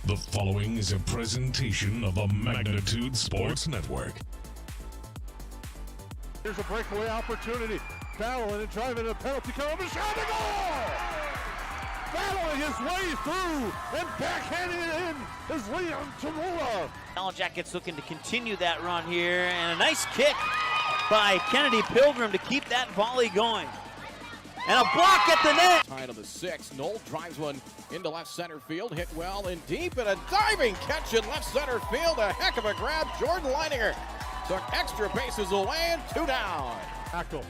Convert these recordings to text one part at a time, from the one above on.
The following is a presentation of the Magnitude Sports Network. Here's a breakaway opportunity. Battling and driving a penalty kill. Shot the goal! Battling his way through and backhanding it in is Leon Tamula. Yellow Jackets looking to continue that run here, and a nice kick by Kennedy Pilgrim to keep that volley going. And a block at the net. Tied on the 6. Knoll drives one into left center field. Hit well and deep, and a diving catch in left center field. A heck of a grab. Jordan Leininger took extra bases away and 2 down. Hackle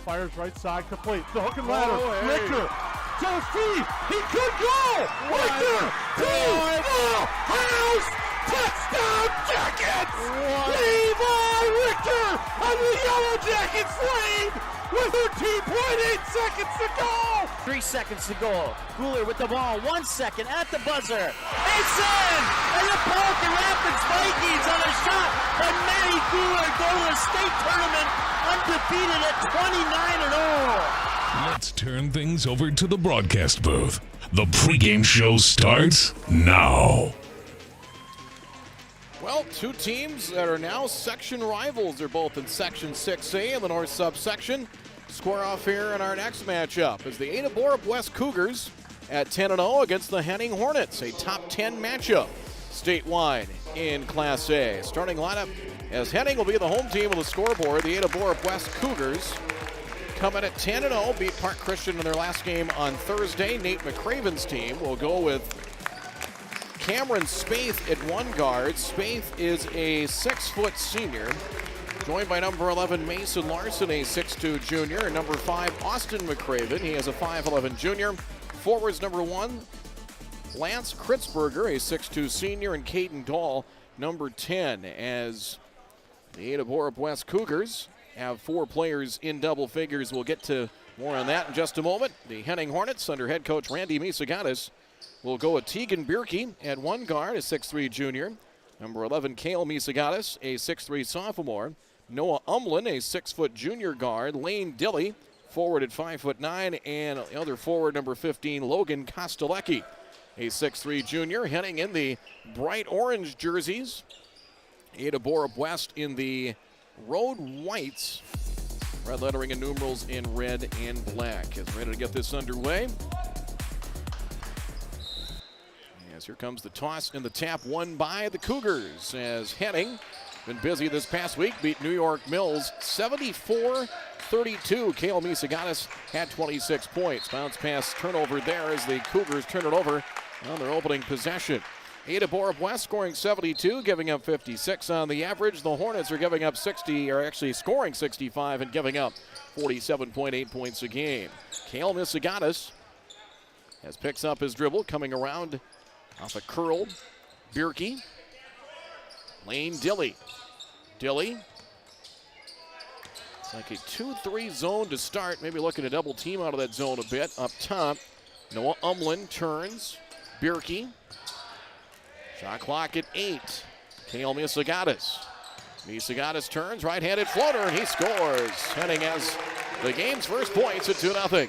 fires right side complete. The hook and ladder. Oh, hey. Richter to Steve. He could go. Richter to the house. Touchdown Jackets. Levi Richter on the Yellow Jackets lead with 13.8 seconds to go. 3 seconds to go. Guler with the ball. 1 second at the buzzer. It's in! And the Pelican Rapids Vikings on a shot by Matty Guler go to the state tournament undefeated at 29-0. Let's turn things over to the broadcast booth. The pregame show starts now. Well, 2 teams that are now section rivals. They're both in Section 6A in the North subsection. Square off here in our next matchup as the Ada Borup West Cougars at 10-0 against the Henning Hornets, a top 10 matchup statewide in Class A. Starting lineup as Henning will be the home team of the scoreboard. The Ada Borup West Cougars coming at 10-0, beat Park Christian in their last game on Thursday. Nate McCraven's team will go with Cameron Spaeth at 1 guard. Spaeth is a 6-foot senior, joined by number 11 Mason Larson, a 6'2 junior, and number 5 Austin McCraven. He is a 5'11 junior. Forwards number 1 Lance Kritzberger, a 6'2 senior, and Caden Dahl, number 10, as the Ada Borup West Cougars have 4 players in double figures. We'll get to more on that in just a moment. The Henning Hornets under head coach Randy Misagatis will go with Tegan Bierke at 1 guard, a 6'3 junior. Number 11 Kale Misagatis, a 6'3 sophomore. Noah Umlin, a 6-foot junior guard. Lane Dilly, forward at 5'9", and the other forward, number 15 Logan Kostelecki, a 6'3 junior. Henning in the bright orange jerseys. Ada Borup West in the road whites. Red lettering and numerals in red and black. Is ready to get this underway. As here comes the toss and the tap won by the Cougars as Henning, been busy this past week, beat New York Mills 74-32. Kale Misagatis had 26 points. Bounce pass turnover there as the Cougars turn it over on their opening possession. Ada Borup West scoring 72, giving up 56 on the average. The Hornets are giving up 60, or actually scoring 65 and giving up 47.8 points a game. Kale Misagatis has picks up his dribble, coming around off a curl. Bierke. Lane Dilly. Dilly. It's like a 2-3 zone to start. Maybe looking to double team out of that zone a bit. Up top, Noah Umlin turns. Bierke. Shot clock at 8. Kale Misagatis. Misagatis turns, right-handed floater, and he scores. Henning has the game's first points at 2-0.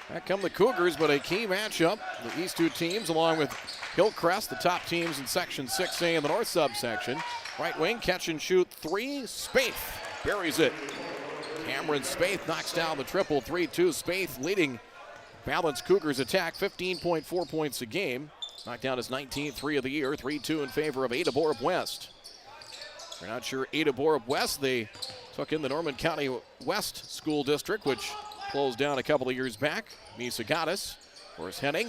Back come the Cougars, but a key matchup. These 2 teams, along with Hillcrest, the top teams in Section 6A in the North subsection. Right wing, catch and shoot 3. Spaeth buries it. Cameron Spaeth knocks down the triple. 3-2. Spaeth leading balanced Cougars attack, 15.4 points a game. Knocked down his 19th 3 of the year. 3-2 in favor of Ada Borup West. If you're not sure, Ada Borup West, they took in the Norman County West School District, which closed down a couple of years back. Misagatis, of course, Henning,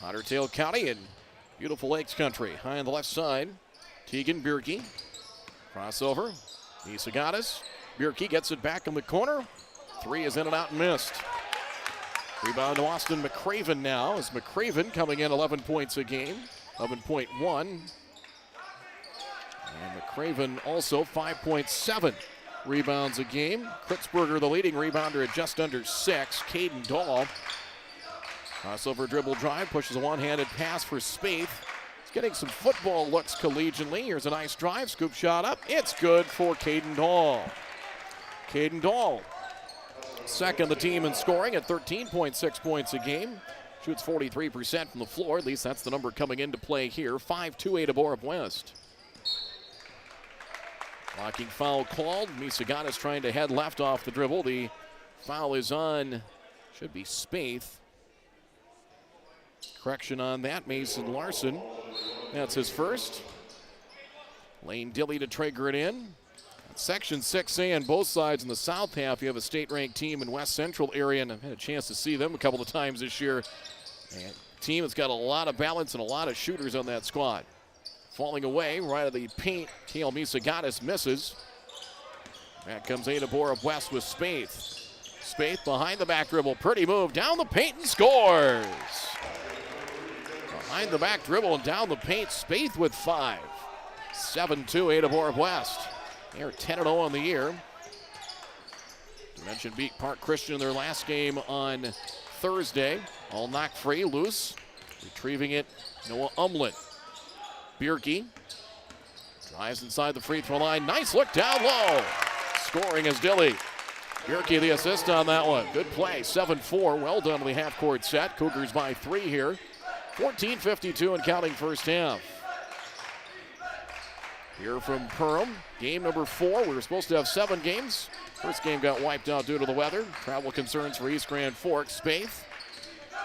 Otter Tail County, and beautiful Lakes Country. High on the left side, Tegan Bierke. Crossover, Misagatis. Bierke gets it back in the corner. 3 is in and out and missed. Rebound to Austin McCraven now, as McCraven coming in 11 points a game, 11.1. And McCraven also 5.7 rebounds a game. Kritzberger, the leading rebounder, at just under 6. Caden Dahl, crossover dribble drive, pushes a one-handed pass for Spaeth. He's getting some football looks collegiately. Here's a nice drive, scoop shot up. It's good for Caden Dahl. Caden Dahl, second the team in scoring at 13.6 points a game. Shoots 43% from the floor. At least that's the number coming into play here. 5-2 Ada Borup West. Blocking foul called. Misagatis trying to head left off the dribble. The foul is on, should be Spaeth. Correction on that, Mason Larson. That's his first. Lane Dilly to trigger it in. Section 6A on both sides in the south half. You have a state-ranked team in West Central area, and I've had a chance to see them a couple of times this year. And team that's got a lot of balance and a lot of shooters on that squad. Falling away right of the paint, Kale Misagatis misses. Back comes Ada Borup West with Spaeth. Spaeth behind the back dribble, pretty move, down the paint and scores. Behind the back dribble and down the paint, Spaeth with 5. 7-2 Ada Borup West. They're 10-0 on the year. Dimension beat Park Christian in their last game on Thursday. All knock free, loose. Retrieving it, Noah Umlin. Bierke drives inside the free throw line. Nice look down low. Scoring is Dilly. Bierke the assist on that one. Good play, 7-4. Well done on the half-court set. Cougars by 3 here. 14:52 and counting first half. Here from Perham, game number 4. We were supposed to have 7 games. First game got wiped out due to the weather. Travel concerns for East Grand Forks. Spaeth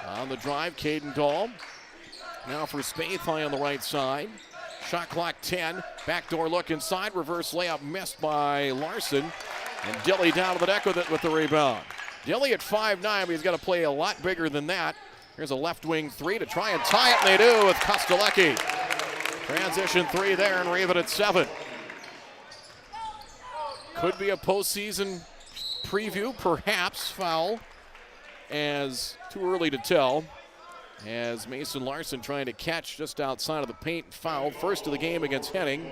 on the drive, Caden Dahl. Now for Spaeth, high on the right side. Shot clock 10. Backdoor look inside. Reverse layup missed by Larson. And Dilly down to the deck with it with the rebound. Dilly at 5'9", but he's got to play a lot bigger than that. Here's a left wing 3 to try and tie it, and they do with Kostelecki. Transition 3 there and leave it at 7. Could be a postseason preview, perhaps foul, as too early to tell. As Mason Larson trying to catch just outside of the paint, fouled. First of the game against Henning,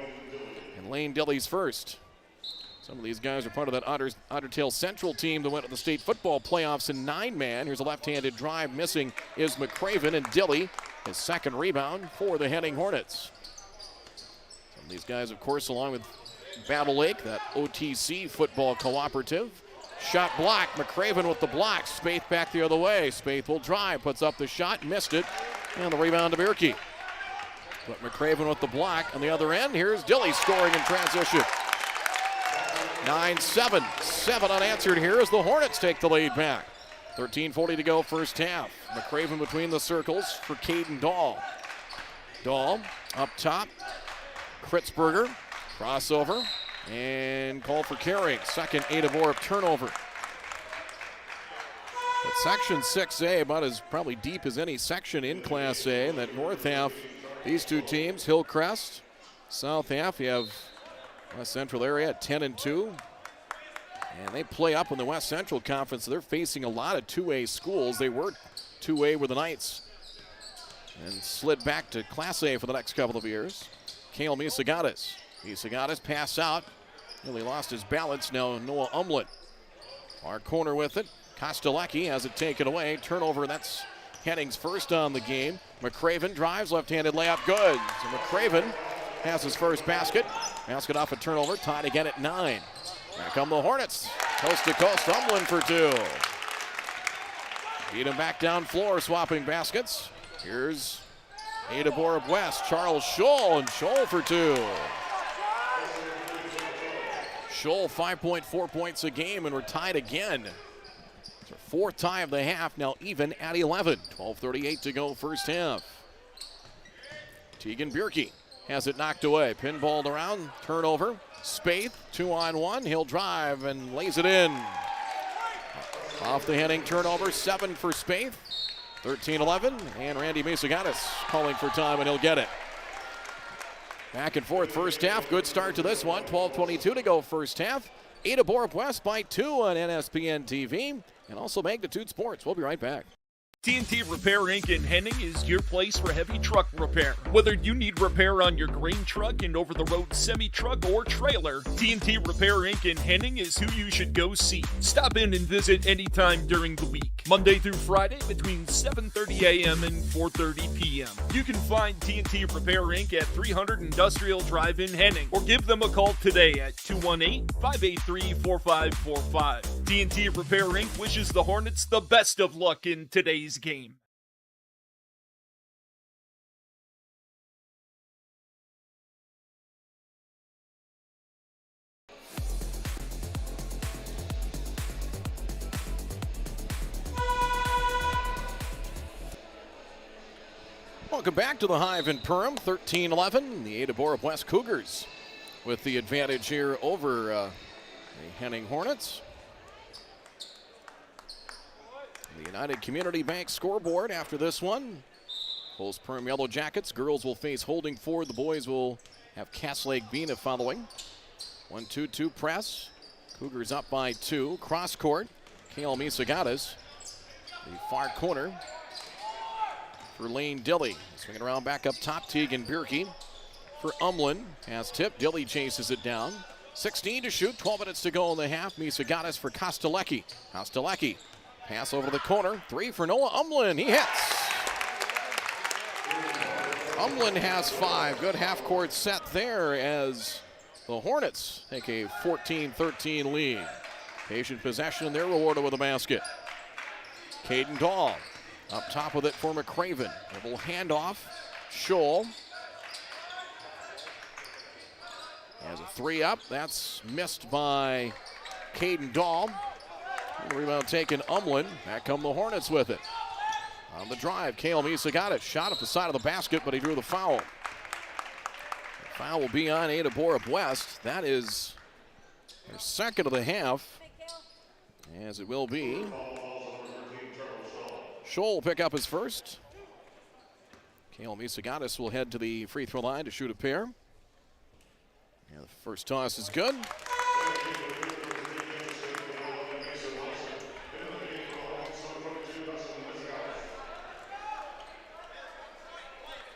and Lane Dilly's first. Some of these guys are part of that Otter Tail Central team that went to the state football playoffs in 9-man. Here's a left-handed drive. Missing is McCraven, and Dilly, his second rebound for the Henning Hornets. Some of these guys, of course, along with Battle Lake, that OTC football cooperative. Shot blocked. McCraven with the block. Spaeth back the other way. Spaeth will drive, puts up the shot, missed it, and the rebound to Bierke. But McCraven with the block on the other end. Here's Dilly scoring in transition. 9-7. 7 unanswered here as the Hornets take the lead back. 13:40 to go first half. McCraven between the circles for Caden Dahl. Dahl up top. Kritzberger. Crossover. And call for carrying. Second Ada Borup turnover. But section 6A about as probably deep as any section in Class A. In that north half, these two teams, Hillcrest. South half, you have West Central area at 10-2. And they play up in the West Central Conference. So they're facing a lot of 2A schools. They were 2A with the Knights and slid back to Class A for the next couple of years. Kale Misagatis. Misagatis pass out. Really lost his balance. Now Noah Umlin. Our corner with it. Kostelecki has it taken away. Turnover, that's Henning's first on the game. McCraven drives, left-handed layup, good. So McCraven has his first basket. Basket off a turnover, tied again at 9. Here come the Hornets. Coast to coast, Umlin for 2. Beat him back down floor, swapping baskets. Here's Ada Borup West, Charles Scholl, and Scholl for 2. Scholl 5.4 points a game, and we're tied again. It's our fourth tie of the half, now even at 11. 12:38 to go first half. Tegan Bierke has it knocked away. Pinballed around, turnover. Spaeth, 2-on-1. He'll drive and lays it in. Off the Henning turnover, 7 for Spaeth. 13-11, and Randy Misagatis calling for time, and he'll get it. Back and forth first half. Good start to this one. 12:22 to go first half. Ada Borup West by 2 on NSPN TV and also Magnitude Sports. We'll be right back. TNT Repair Inc. in Henning is your place for heavy truck repair. Whether you need repair on your grain truck and over-the-road semi-truck or trailer, TNT Repair Inc. in Henning is who you should go see. Stop in and visit anytime during the week, Monday through Friday between 7:30 a.m. and 4:30 p.m. You can find TNT Repair Inc. at 300 Industrial Drive in Henning, or give them a call today at 218-583-4545. TNT Repair Inc. wishes the Hornets the best of luck in today's game. Welcome back to the Hive in Perham, 13-11. The Ada Borup West Cougars with the advantage here over the Henning Hornets. The United Community Bank scoreboard after this one. Bulls Perham Yellow Jackets. Girls will face Holding Ford. The boys will have Cass Lake Bena following. 1-2-2 press. Cougars up by 2. Cross court. Kale Misagatas. The far corner for Lane Dilly. Swinging around back up top. Tegan Bierke for Umlin. Pass tip. Dilly chases it down. 16 to shoot. 12 minutes to go in the half. Misagatas for Kostelecki. Kostelecki. Pass over to the corner. 3 for Noah Umlin. He hits. Umlin has 5. Good half-court set there as the Hornets take a 14-13 lead. Patient possession. They're rewarded with a basket. Caden Dahl up top with it for McCraven. Dribble handoff. Scholl has a 3 up. That's missed by Caden Dahl. Rebound taken Umlin. Back come the Hornets with it. On the drive, Kale Misagatas shot at the side of the basket, but he drew the foul. The foul will be on Ada Borup West. That is their second of the half, as it will be. Scholl will pick up his first. Kale Misagatas will head to the free throw line to shoot a pair. Yeah, the first toss is good.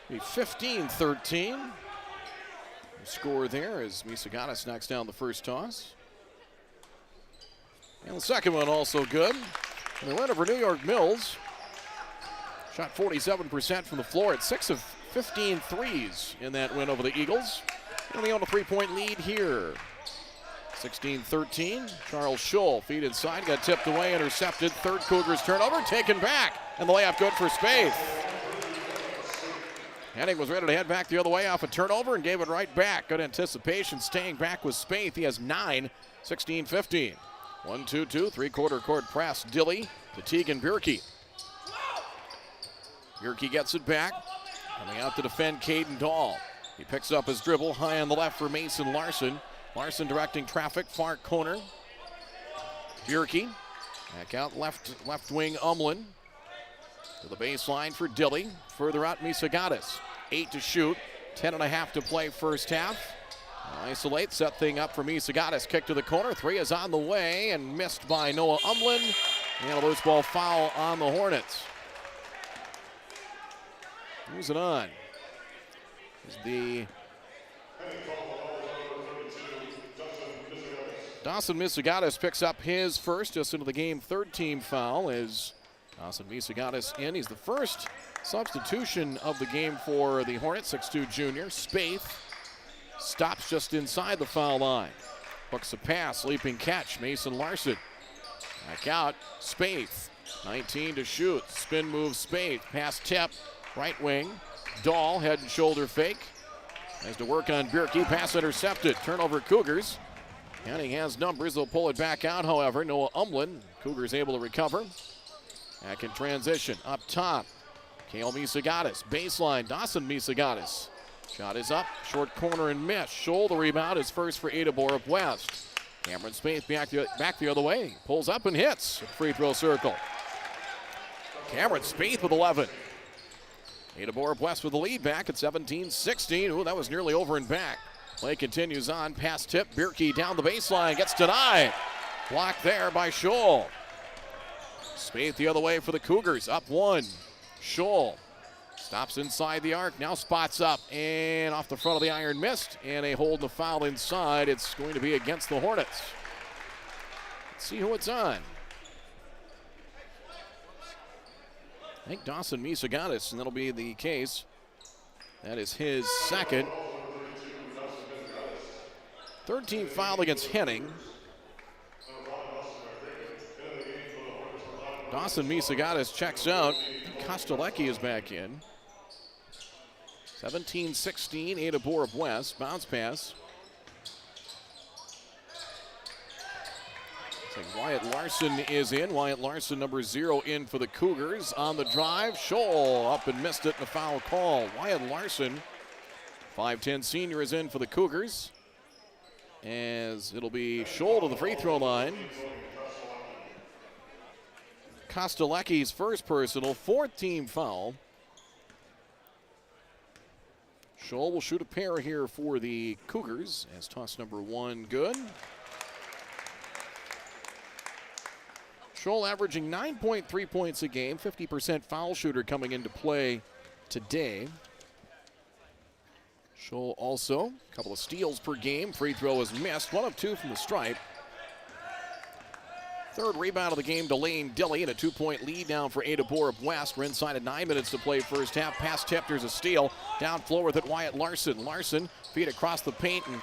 Be 15-13. The score there as Misagatas knocks down the first toss. And the second one also good. And the win over New York Mills. Shot 47% from the floor at 6 of 15 threes in that win over the Eagles. Only on a 3-point lead here. 16-13. Charles Scholl feed inside, got tipped away, intercepted. Third Cougars turnover, taken back. And the layup good for Spaeth. Henning was ready to head back the other way off a turnover and gave it right back. Good anticipation, staying back with Spaeth. He has 9, 16-15. 1-2-2, three-quarter court press. Dilly to Tegan Bierke. Bierke gets it back. Coming out to defend Caden Dahl. He picks up his dribble high on the left for Mason Larson. Larson directing traffic, far corner. Bierke back out left wing Umlin. To the baseline for Dilly. Further out, Misagatas. 8 to shoot. 10.5 to play first half. Isolate, set thing up for Misagatas. Kick to the corner. 3 is on the way and missed by Noah Umlin. And a loose ball foul on the Hornets. Who's it on? Dawson Misagatas picks up his first, just into the game, third team foul as Dawson Misagatas in. He's the first substitution of the game for the Hornets, 6'2 junior. Spaeth stops just inside the foul line. Hooks a pass, leaping catch, Mason Larson. Back out, Spaeth, 19 to shoot. Spin move, Spaeth, pass tip, right wing. Dahl, head and shoulder fake. Has to work on Bierke, pass intercepted. Turnover Cougars. Henning has numbers, they'll pull it back out, however. Noah Umlin, Cougars able to recover. Back in transition, up top. Kale Misagatas, baseline, Dawson Misagatas. Shot is up, short corner and miss. Scholl, the rebound, is first for Ada Borup West. Cameron Spaeth back the other way. Pulls up and hits at free throw circle. Cameron Spaeth with 11. Ada Borup West with the lead back at 17-16. Ooh, that was nearly over and back. Play continues on, pass tip, Bierke down the baseline, gets denied. Blocked there by Scholl. Spaeth the other way for the Cougars, up 1. Scholl stops inside the arc, now spots up and off the front of the iron, missed, and a hold the foul inside. It's going to be against the Hornets. Let's see who it's on. I think Dawson Misagatas, and that'll be the case. That is his second. Third team foul against Henning. Dawson Misagatas checks out. Kostelecki is back in. 17-16, Ada Borup West. Bounce pass. And Wyatt Larson is in. Wyatt Larson, number 0, in for the Cougars. On the drive, Scholl up and missed it in a foul call. Wyatt Larson, 5'10 senior, is in for the Cougars. As it'll be Scholl to the free throw line. Kostelecki's first personal, 4th team foul. Scholl will shoot a pair here for the Cougars as toss number 1 good. Scholl averaging 9.3 points a game, 50% foul shooter coming into play today. Scholl also a couple of steals per game. Free throw is missed, 1 of 2 from the stripe. 3rd rebound of the game to Lane Dilly, and a 2-point lead now for Ada Borup West. We're inside at 9 minutes to play first half. Pass tipped, there's a steal. Down floor with it, Wyatt Larson. Larson feet across the paint and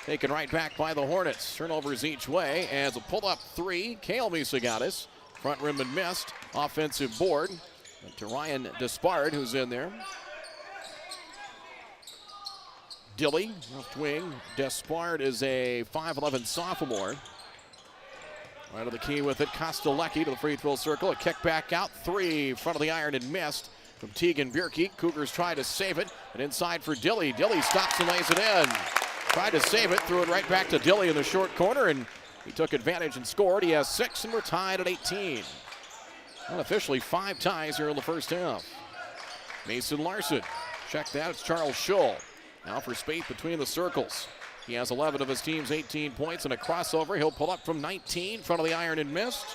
taken right back by the Hornets. Turnovers each way as a pull-up 3. Cale Misagatis, front rim and missed. Offensive board to Ryan Despard, who's in there. Dilly, left wing. Despard is a 5'11 sophomore. Right to the key with it. Kostelecki to the free throw circle. A kick back out. 3, front of the iron and missed from Tegan Bierke. Cougars try to save it. And inside for Dilly. Dilly stops and lays it in. Tried to save it. Threw it right back to Dilly in the short corner. And he took advantage and scored. He has 6 and we're tied at 18. Unofficially 5 ties here in the first half. Mason Larson. Check that. It's Charles Scholl. Now for Spate between the circles. He has 11 of his team's 18 points and a crossover. He'll pull up from 19, front of the iron and missed.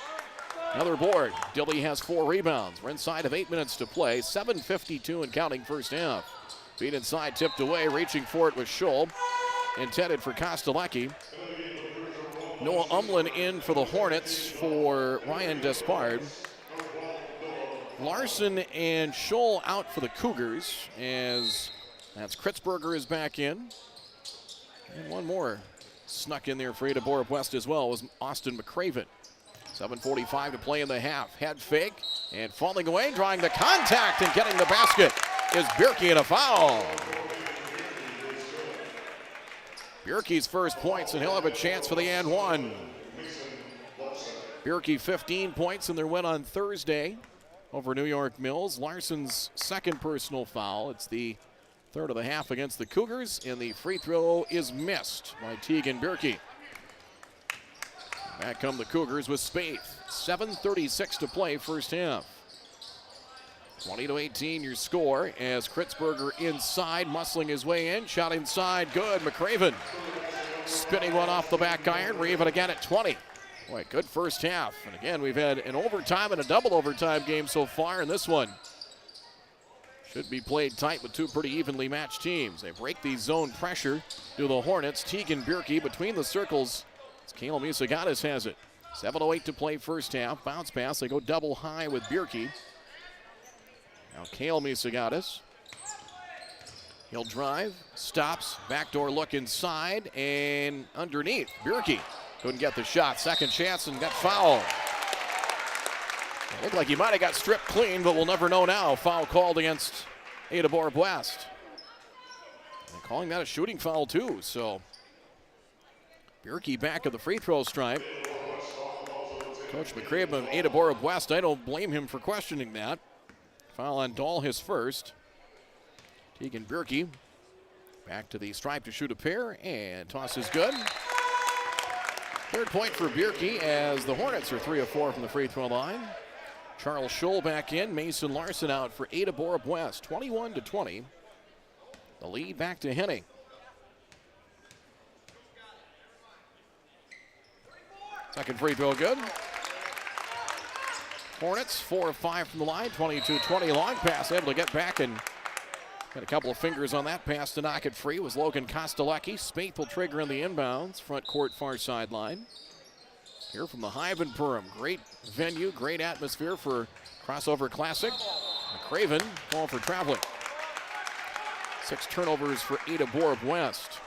Another board. Dilly has 4 rebounds. We're inside of 8 minutes to play. 7:52 and counting first half. Feet inside, tipped away. Reaching for it was Scholl. Intended for Kostelecki. Noah Umlin in for the Hornets for Ryan Despard. Larson and Scholl out for the Cougars as that's Kritzberger is back in. And one more snuck in there for Ada Borup West as well was Austin McCraven. 7:45 to play in the half. Head fake and falling away, drawing the contact and getting the basket is Bierke and a foul. Bierke's first points and he'll have a chance for the and one. Bierke 15 points in their win on Thursday over New York Mills. Larson's second personal foul. It's the 3rd of the half against the Cougars, and the free throw is missed by Tegan Bierke. Back come the Cougars with Spaeth. 7:36 to play first half. 20-18 your score as Kritzberger inside, muscling his way in. Shot inside, good. McCraven spinning one off the back iron. We're even again at 20. Boy, good first half. And again, we've had an overtime and a double overtime game so far in this one. Should be played tight with 2 pretty evenly matched teams. They break the zone pressure to the Hornets. Tegan Bierke between the circles. Cale Misagatis has it. 7:08 to play first half. Bounce pass. They go double high with Bierke. Now Cale Misagatis. He'll drive. Stops. Backdoor look inside. And underneath. Bierke couldn't get the shot. Second chance and got fouled. Looked like he might have got stripped clean, but we'll never know now. Foul called against Ada Borup West. And calling that a shooting foul too, so Bierke back at the free throw stripe. Coach McCraven of Ada Borup West, I don't blame him for questioning that. Foul on Dahl, his first. Tegan Bierke back to the stripe to shoot a pair, and toss is good. 3rd point for Bierke as the Hornets are 3 of 4 from the free throw line. Charles Scholl back in. Mason Larson out for Ada Borup West. 21-20. The lead back to Henning. Second free throw good. Hornets 4 of 5 from the line. 22-20. Long pass able to get back and got a couple of fingers on that pass to knock it free. Was Logan Kostelecki. Spaeth will trigger in the inbounds. Front court far sideline. Here from the Hive in Perham. Great venue, great atmosphere for Crossover Classic. McCraven calling for traveling. 6 turnovers for Ada Borup West.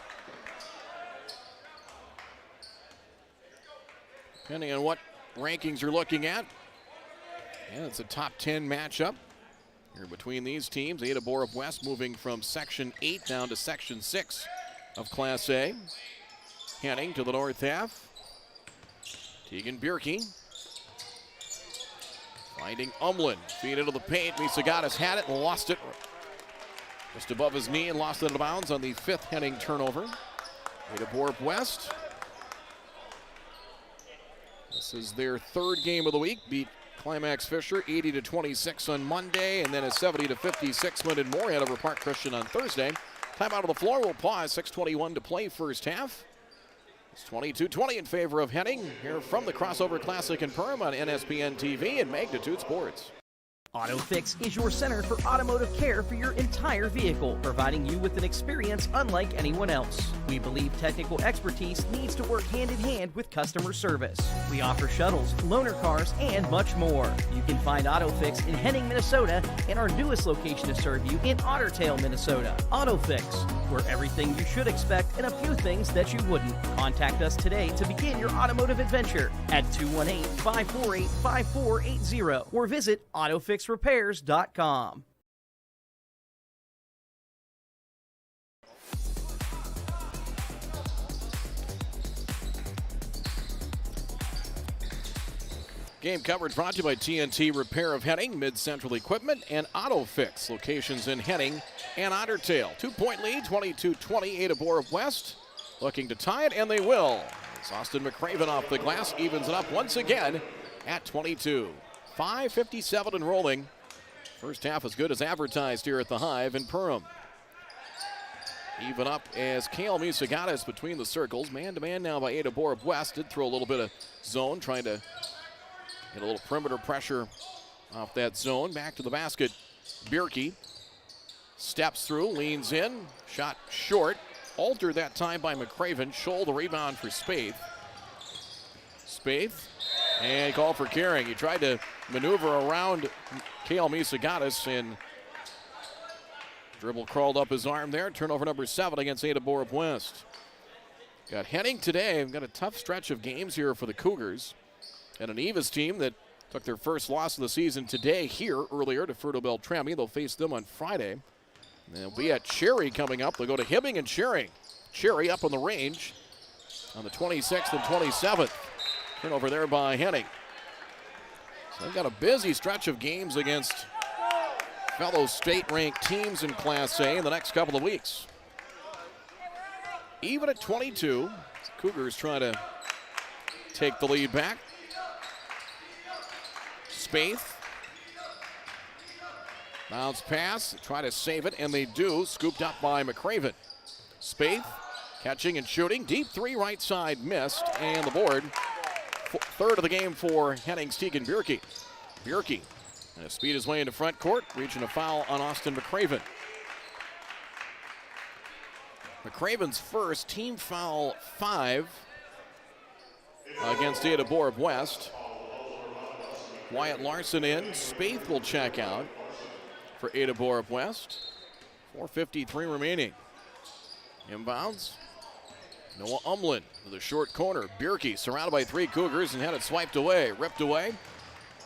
Depending on what rankings you're looking at, and it's a top 10 matchup here between these teams. Ada Borup West moving from Section 8 down to Section 6 of Class A. Henning to the north half. Keegan Bierke finding Umlin. Feed into the paint. Misagatis had it and lost it. Just above his knee and lost it out of bounds on the 5th Henning turnover. Ada Borup West. This is their 3rd game of the week. Beat Climax Fisher 80-26 on Monday, and then a 70-56 win in Moorhead over Park Christian on Thursday. Time out of the floor. We'll pause. 6:21 to play first half. It's 22-20 in favor of Henning here from the Crossover Classic in Perm on NSPN TV and Magnitude Sports. AutoFix is your center for automotive care for your entire vehicle, providing you with an experience unlike anyone else. We believe technical expertise needs to work hand in hand with customer service. We offer shuttles, loaner cars, and much more. You can find AutoFix in Henning, Minnesota, and our newest location to serve you in Otter Tail, Minnesota. AutoFix, where everything you should expect and a few things that you wouldn't. Contact us today to begin your automotive adventure at 218-548-5480 or visit AutoFixRepairs.com. Game coverage brought to you by TNT Repair of Henning, Mid-Central Equipment, and AutoFix. Locations in Henning and Otter Tail. 2-point lead, 22-20, Ada Borup West. Looking to tie it, and they will. It's Austin McCraven off the glass, evens it up once again at 22. 5:57 and rolling. First half as good as advertised here at the Hive in Perham. Even up as Kale Misagatis between the circles. Man-to-man now by Ada Borup West. Did throw a little bit of zone, trying to get a little perimeter pressure off that zone. Back to the basket. Bierke steps through, leans in. Shot short. Altered that time by McCraven. Scholl the rebound for Spaeth. Spaeth. And called for carrying. He tried to maneuver around Kale Misagatis and dribble crawled up his arm there. Turnover number 7 against Ada Borup West. Got Henning today. We've got a tough stretch of games here for the Cougars. And an Eva's team that took their first loss of the season today here earlier to Ferto Beltrami. They'll face them on Friday. And they'll be at Cherry coming up. They'll go to Hibbing and Cherry. Cherry up on the range on the 26th and 27th. Turnover there by Henning. So they've got a busy stretch of games against fellow state-ranked teams in Class A in the next couple of weeks. Even at 22, the Cougars try to take the lead back. Spaeth. Bounce pass, try to save it, and they do. Scooped up by McCraven. Spaeth catching and shooting. Deep 3 right side missed, and the board. 3rd of the game for Henning's Keegan Bierke. Bierke going to speed his way into front court, reaching a foul on Austin McCraven. McCraven's first, team foul 5 against Ada Borup West. Wyatt Larson in. Spaeth will check out for Ada Borup West. 4:53 remaining. Inbounds. Noah Umlin to the short corner. Bierke surrounded by 3 Cougars and had it swiped away. Ripped away.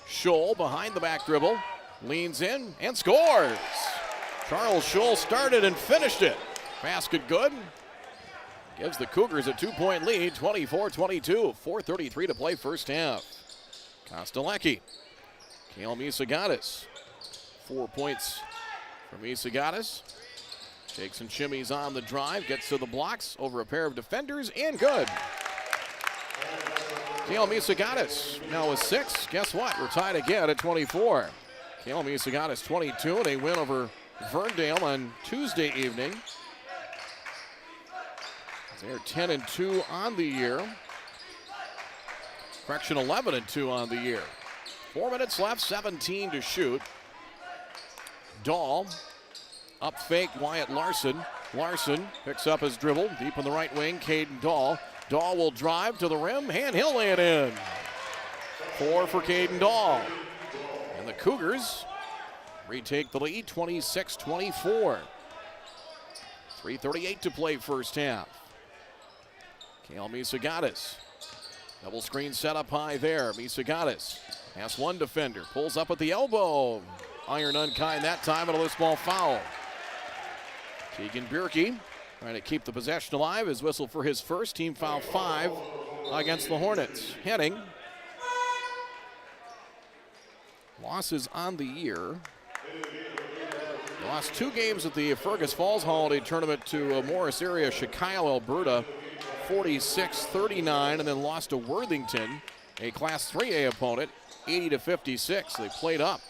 Scholl behind the back dribble. Leans in and scores. Charles Scholl started and finished it. Basket good. Gives the Cougars a 2-point lead. 24-22. 4:33 to play first half. Kostelecki. Kale Misagatis. 4 points for Misagatis. Shakes and shimmies on the drive. Gets to the blocks over a pair of defenders and good. Kale Misagatis now with 6. Guess what? We're tied again at 24. Kale Misagatis 22 and a win over Ferndale on Tuesday evening. They're 10-2 on the year. Correction, 11-2 on the year. 4 minutes left, 17 to shoot. Dahl, up fake, Wyatt Larson. Larson picks up his dribble, deep in the right wing, Caden Dahl. Dahl will drive to the rim, and he'll lay it in. 4 for Caden Dahl. And the Cougars retake the lead, 26-24. 3:38 to play first half. Kale Misagatis. Double screen set up high there. Misagatis has 1 defender. Pulls up at the elbow. Iron unkind that time, and a loose ball foul. Keegan Bierke trying to keep the possession alive. His whistle for his first, team foul 5 against the Hornets. Henning losses on the year. They lost 2 games at the Fergus Falls Holiday Tournament to Morris area, Chicago, Alberta, 46-39, and then lost to Worthington, a Class 3A opponent, 80-56. They played up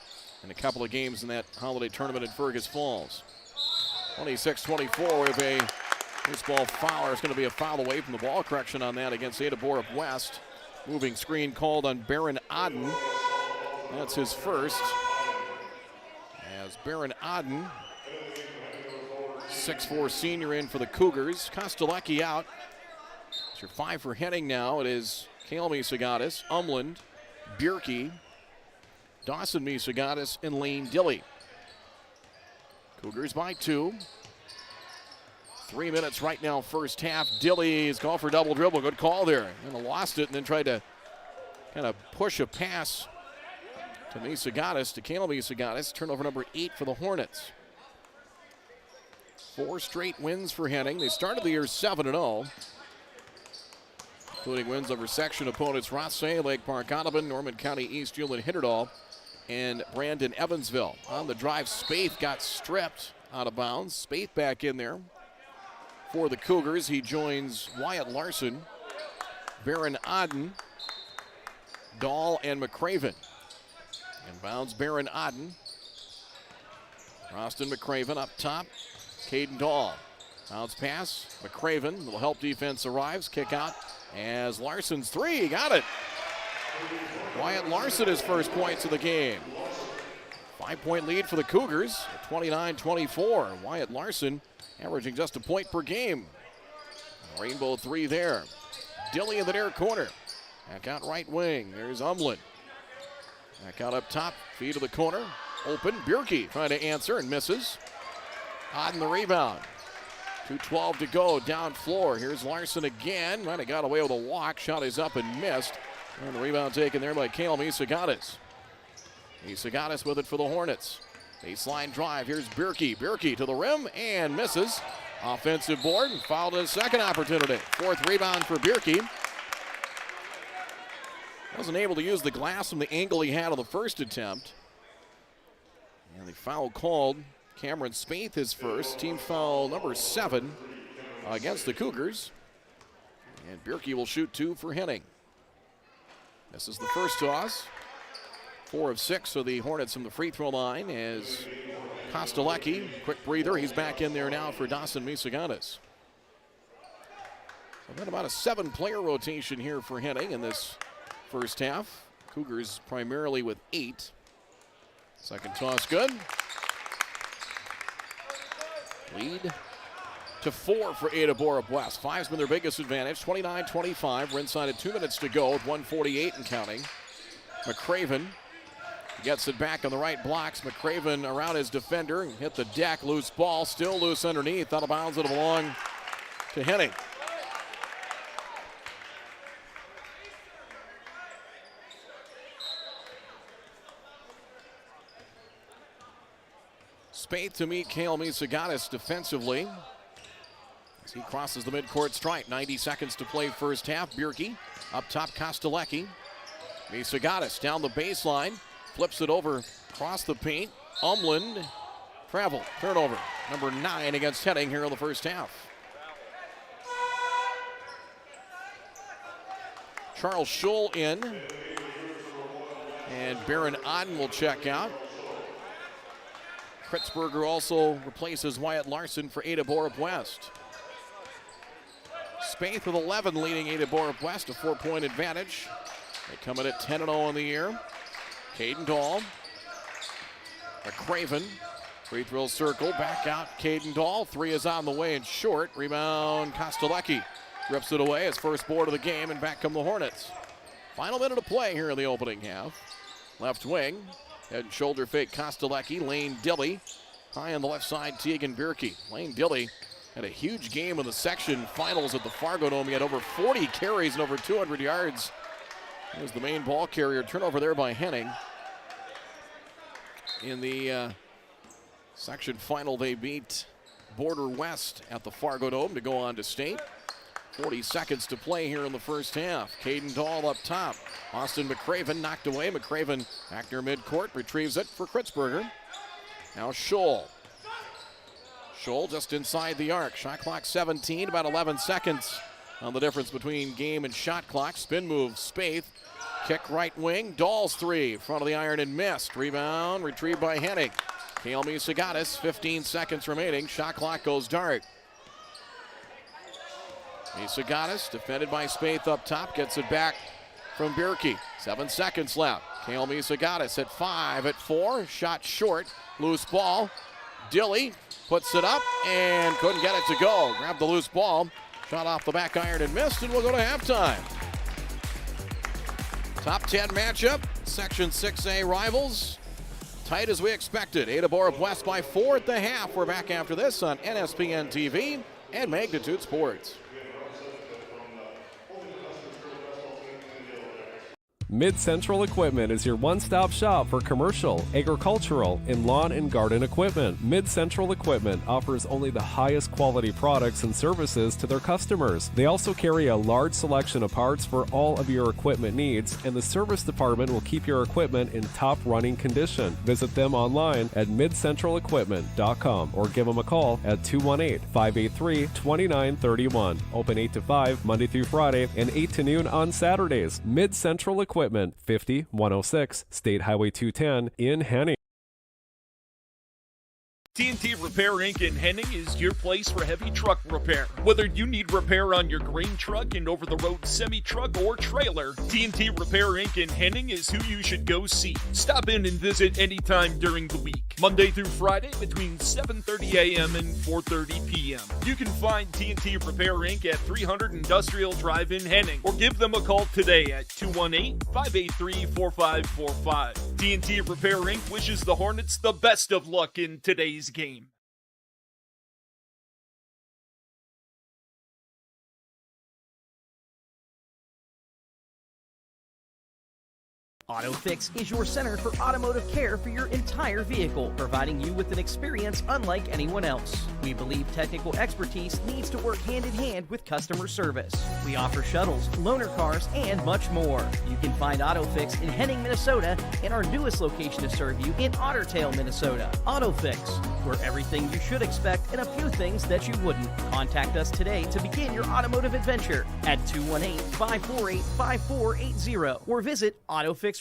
in a couple of games in that holiday tournament in Fergus Falls. 26-24 with a loose ball foul. There's going to be a foul away from the ball correction on that against Ada Borup West. Moving screen called on Baron Odden. That's his first. As Baron Odden, 6'4" senior in for the Cougars. Kostelecki out. It's your 5 for Henning now. It is Kale Misagatis, Umland, Bierke, Dawson Misagatis, and Lane Dilly. Cougars by 2. 3 minutes right now, first half. Dilly's call for double dribble. Good call there. And lost it and then tried to kind of push a pass to Misagatis, to Kale Misagatis. Turnover number 8 for the Hornets. 4 straight wins for Henning. They started the year 7-0, including wins over section opponents Rothsay, Lake Park, Audubon, Norman County, East Hewlett, Hitterdal, and Brandon Evansville. On the drive, Spaeth got stripped out of bounds. Spaeth back in there for the Cougars. He joins Wyatt Larson, Baron Odden, Dahl, and McCraven. Inbounds Baron Odden. Roston McCraven up top. Caden Dahl. Bounce pass. McCraven. Little help defense arrives. Kick out as Larson's 3. Got it. Wyatt Larson his first points of the game. 5-point lead for the Cougars. 29-24. Wyatt Larson averaging just a point per game. Rainbow 3 there. Dilly in the near corner. Back out right wing. There's Umland. Back out up top. Feed to the corner. Open. Bierke trying to answer and misses. Odden the rebound. 2:12 to go. Down floor. Here's Larson again. Might have got away with a walk. Shot is up and missed. And the rebound taken there by Kale Misagatis. Misagatis with it for the Hornets. Baseline drive. Here's Bierke. Bierke to the rim and misses. Offensive board and fouled in his second opportunity. 4th rebound for Bierke. Wasn't able to use the glass from the angle he had on the first attempt. And the foul called. Cameron Spaeth his first. Team foul number 7 against the Cougars. And Bierke will shoot 2 for Henning. This is the first toss. 4 of 6 for the Hornets from the free throw line as Kostelecki, quick breather. He's back in there now for Dawson Misagatis. So then about a 7-player rotation here for Henning in this first half. Cougars primarily with 8. Second toss good. Lead to 4 for Ada Borup West. 5's been their biggest advantage. 29-25. We're inside of 2 minutes to go with 1:48 and counting. McCraven gets it back on the right blocks. McCraven around his defender. Hit the deck. Loose ball. Still loose underneath. Out of bounds. It'll belong to Henning. Spaeth to meet Kale Misagatis defensively as he crosses the midcourt stripe. 90 seconds to play first half. Bierke up top. Kostelecki. Misagatis down the baseline. Flips it over across the paint. Umland. Travel. Turnover. Number 9 against Henning here in the first half. Charles Schull in. And Baron Odden will check out. Kritzberger also replaces Wyatt Larson for Ada Borup West. Spaeth with 11 leading Ada Borup West, a 4-point advantage. They come in at 10-0 in the year. Caden Dahl. McCraven. Free throw circle. Back out Caden Dahl. 3 is on the way and short. Rebound Kostelecki. Rips it away. His first board of the game, and back come the Hornets. Final minute of play here in the opening half. Left wing. Head and shoulder fake Kostelecki. Lane Dilly. High on the left side, Tegan Bierke. Lane Dilly had a huge game in the section finals at the Fargo Dome. He had over 40 carries and over 200 yards. He was the main ball carrier. Turnover there by Henning. In the section final, they beat Border West at the Fargo Dome to go on to state. 40 seconds to play here in the first half. Caden Dahl up top. Austin McCraven knocked away. McCraven back near midcourt, retrieves it for Kritzberger. Now Scholl. Scholl just inside the arc. Shot clock 17, about 11 seconds on the difference between game and shot clock. Spin move, Spaeth. Kick right wing. Dahl's three. Front of the iron and missed. Rebound retrieved by Henning. Kale Misagatis, 15 seconds remaining. Shot clock goes dark. Misagatis defended by Spaeth up top. Gets it back from Bierke. 7 seconds left. Kale Misagatis at 5 at 4. Shot short. Loose ball. Dilly puts it up and couldn't get it to go. Grabbed the loose ball. Shot off the back iron and missed, and we'll go to halftime. Top 10 matchup. Section 6A rivals. Tight as we expected. Ada Borup West by 4 at the half. We're back after this on NSPN TV and Magnitude Sports. Mid-Central Equipment is your one-stop shop for commercial, agricultural, and lawn and garden equipment. Mid-Central Equipment offers only the highest quality products and services to their customers. They also carry a large selection of parts for all of your equipment needs, and the service department will keep your equipment in top running condition. Visit them online at midcentralequipment.com or give them a call at 218-583-2931. Open 8 to 5 Monday through Friday and 8 to noon on Saturdays. Mid-Central Equipment, 50-106 State Highway 210 in Henning. TNT Repair Inc. in Henning is your place for heavy truck repair. Whether you need repair on your grain truck and over-the-road semi-truck or trailer, TNT Repair Inc. in Henning is who you should go see. Stop in and visit anytime during the week, Monday through Friday between 7:30 a.m. and 4:30 p.m. You can find TNT Repair Inc. at 300 Industrial Drive in Henning, or give them a call today at 218-583-4545. TNT Repair Inc. wishes the Hornets the best of luck in today's game. AutoFix is your center for automotive care for your entire vehicle, providing you with an experience unlike anyone else. We believe technical expertise needs to work hand in hand with customer service. We offer shuttles, loaner cars, and much more. You can find AutoFix in Henning, Minnesota, and our newest location to serve you in Otter Tail, Minnesota. AutoFix, where everything you should expect and a few things that you wouldn't. Contact us today to begin your automotive adventure at 218-548-5480 or visit AutoFixRepairs.com.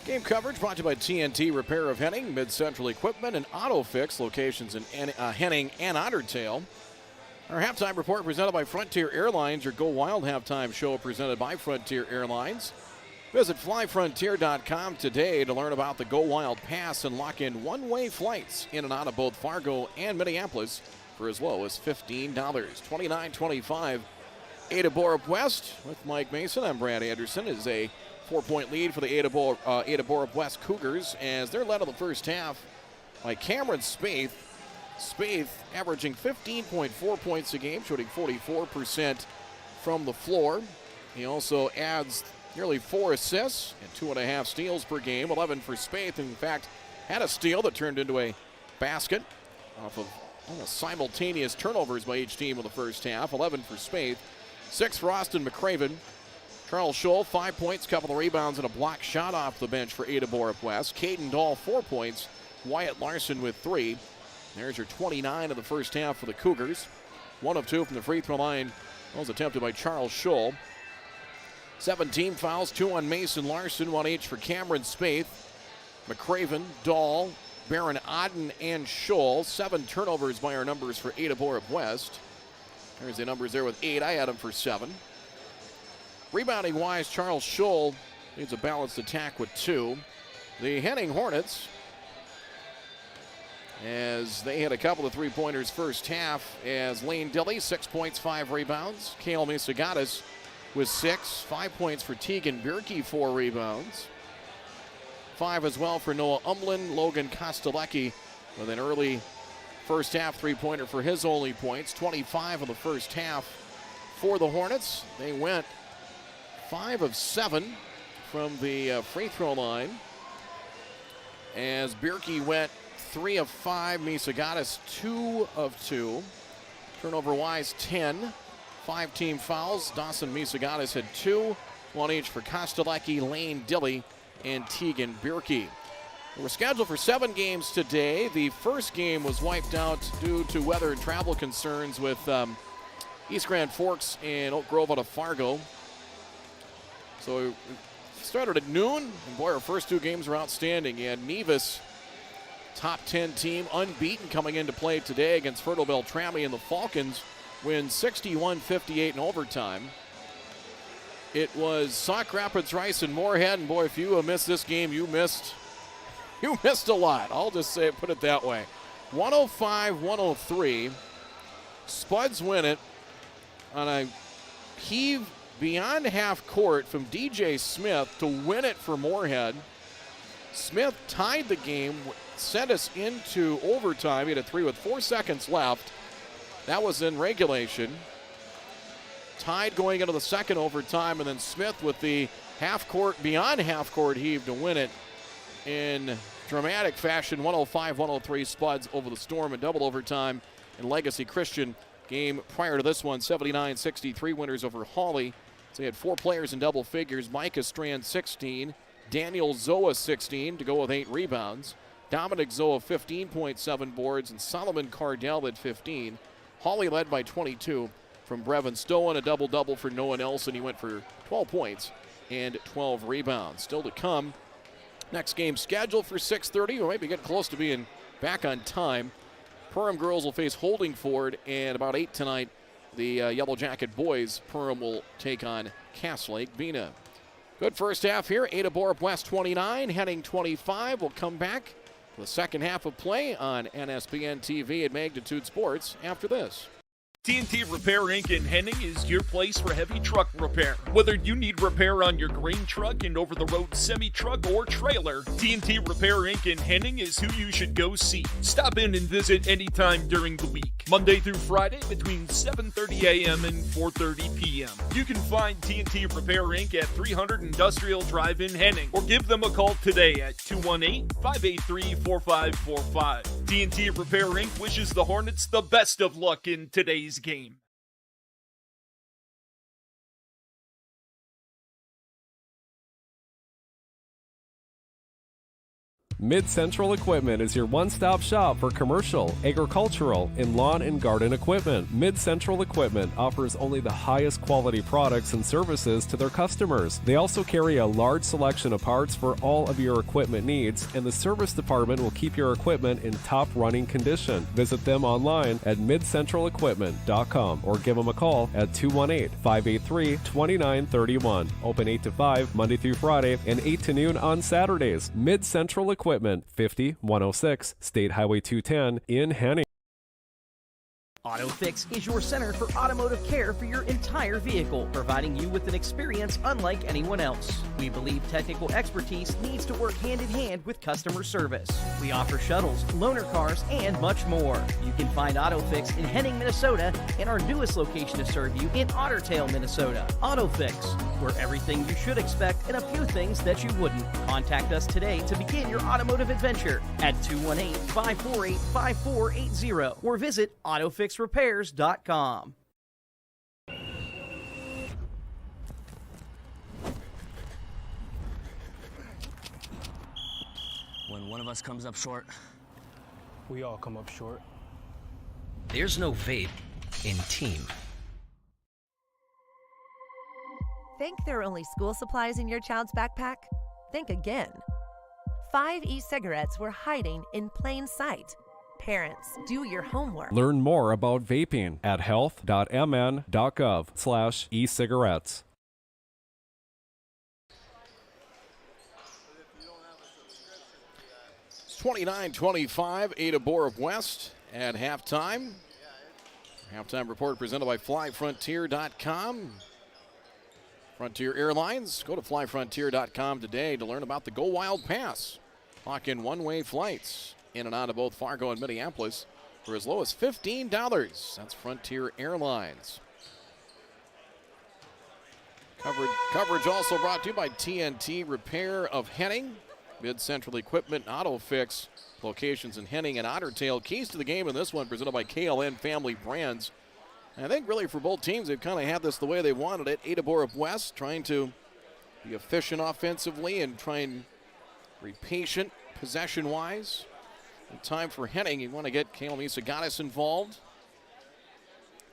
Game coverage brought to you by TNT Repair of Henning, Mid-Central Equipment, and AutoFix, locations in Henning and Otter Tail. Our halftime report presented by Frontier Airlines. Your Go Wild halftime show presented by Frontier Airlines. Visit flyfrontier.com today to learn about the Go Wild Pass and lock in one-way flights in and out of both Fargo and Minneapolis for as low as $15. 29-25. Ada Borup West with Mike Mason. I'm Brad Anderson. It is a 4-point lead for the Ada Borup West Cougars as they're led in the first half by Cameron Spaeth. Spaeth averaging 15.4 points a game, shooting 44% from the floor. He also adds nearly 4 assists and 2.5 steals per game, 11 for Spaeth. In fact, had a steal that turned into a basket off of almost simultaneous turnovers by each team in the first half. 11 for Spaeth, 6 for Austin McCraven. Charles Scholl, 5 points, couple of rebounds, and a block shot off the bench for Ada Borup West. Caden Dahl, 4 points. Wyatt Larson with 3. There's your 29 of the first half for the Cougars. 1 of 2 from the free throw line. That was attempted by Charles Scholl. 17 fouls, 2 on Mason Larson, 1 each for Cameron Spaeth, McCraven, Dahl, Barron Odden, and Scholl. 7 turnovers by our numbers for Ada Borup West. There's the numbers there with 8. I had him for 7. Rebounding-wise, Charles Scholl needs a balanced attack with 2. The Henning Hornets, as they hit a couple of three-pointers first half, as Lane Dilly, 6 points, 5 rebounds. Kale Misagatis with 6. 5 points for Tegan Bierke, 4 rebounds. 5 as well for Noah Umlin. Logan Kostelecki with an early First half three-pointer for his only points. 25 in the first half for the Hornets. They went 5 of 7 from the free throw line. As Bierke went 3 of 5. Misagatis 2 of 2. Turnover-wise, 10. 5 team fouls. Dawson Misagatis had 2. 1 each for Kostelecki, Lane Dilly, and Tegan Bierke. We're scheduled for 7 games today. The first game was wiped out due to weather and travel concerns with East Grand Forks and Oak Grove out of Fargo. So we started at noon, and boy, our first 2 games were outstanding. You had Nevis, top 10 team, unbeaten coming into play today against Fertile Beltrami, and the Falcons win 61-58 in overtime. It was Sauk Rapids, Rice, and Moorhead, and boy, if you missed this game, you missed a lot. I'll just say it, put it that way. 105-103. Spuds win it on a heave beyond half court from DJ Smith to win it for Moorhead. Smith tied the game, sent us into overtime. He had a 3 with 4 seconds left. That was in regulation. Tied going into the second overtime, and then Smith with the half court, beyond half court heave to win it in dramatic fashion. 105-103 Spuds over the Storm in double overtime. And Legacy Christian game prior to this one, 79-63 winners over Hawley. So they had 4 players in double figures. Micah Strand 16, Daniel Zoa 16 to go with 8 rebounds. Dominic Zoa 15.7 boards, and Solomon Cardell at 15. Hawley led by 22 from Brevin Stowen, a double-double for Noah Nelson. He went for 12 points and 12 rebounds. Still to come. Next game scheduled for 6:30. We might be getting close to being back on time. Perham girls will face Holdingford, and about 8 tonight, the Yellow Jacket boys, Perham will take on Cass Lake Bena. Good first half here. Ada Borup West 29, Henning 25. We'll come back for the second half of play on NSPN TV at Magnitude Sports after this. TNT Repair Inc. in Henning is your place for heavy truck repair. Whether you need repair on your grain truck and over-the-road semi-truck or trailer, TNT Repair Inc. in Henning is who you should go see. Stop in and visit anytime during the week, Monday through Friday between 7:30 a.m. and 4:30 p.m. You can find TNT Repair Inc. at 300 Industrial Drive in Henning, or give them a call today at 218-583-4545. TNT Repair Inc. wishes the Hornets the best of luck in today's game. Mid-Central Equipment is your one-stop shop for commercial, agricultural, and lawn and garden equipment. Mid-Central Equipment offers only the highest quality products and services to their customers. They also carry a large selection of parts for all of your equipment needs, and the service department will keep your equipment in top running condition. Visit them online at midcentralequipment.com or give them a call at 218-583-2931. Open 8 to 5 Monday through Friday and 8 to noon on Saturdays. Mid-Central Equipment, 50-106 State Highway 210 in Henning. AutoFix is your center for automotive care for your entire vehicle, providing you with an experience unlike anyone else. We believe technical expertise needs to work hand in hand with customer service. We offer shuttles, loaner cars, and much more. You can find AutoFix in Henning, Minnesota, and our newest location to serve you in Otter Tail, Minnesota. AutoFix, where everything you should expect and a few things that you wouldn't. Contact us today to begin your automotive adventure at 218-548-5480 or visit AutoFixRepairs.com. When one of us comes up short, we all come up short. There's no vape in team. Think there are only school supplies in your child's backpack? Think again. 5 e-cigarettes were hiding in plain sight. Parents, do your homework. Learn more about vaping at health.mn.gov/e-cigarettes. It's 29-25, Ada Borup West at halftime. Halftime report presented by FlyFrontier.com. Frontier Airlines. Go to FlyFrontier.com today to learn about the Go Wild Pass. Lock in one-way flights in and out of both Fargo and Minneapolis for as low as $15. That's Frontier Airlines. Coverage also brought to you by TNT Repair of Henning, Mid-Central Equipment and Auto Fix, locations in Henning and Otter Tail. Keys to the game in this one presented by KLN Family Brands. And I think really for both teams, they've kind of had this the way they wanted it. Ada Borup West trying to be efficient offensively and try and be patient possession-wise. In time for Henning, you want to get Kale Misagatis involved.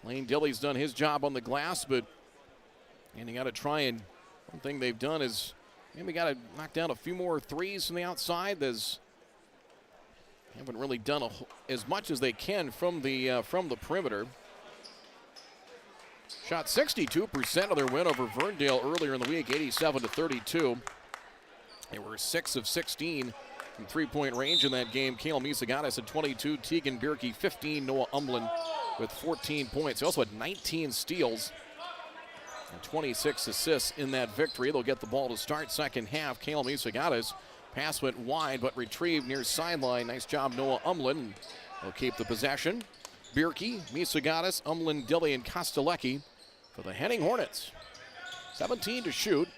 Lane Dilly's done his job on the glass, but and you got to try and one thing they've done is maybe got to knock down a few more threes from the outside. They haven't really done as much as they can from the perimeter. Shot 62% of their win over Verndale earlier in the week, 87-32. They were 6 of 16 from three-point range in that game. Kale Misagatis had 22, Tegan Bierke 15, Noah Umlin with 14 points. They also had 19 steals and 26 assists in that victory. They'll get the ball to start second half. Kale Misagatis pass went wide but retrieved near sideline. Nice job, Noah Umlin. They'll keep the possession. Bierke, Misagatis, Umlin, Dilly, and Kostelecki for the Henning Hornets. 17 to shoot.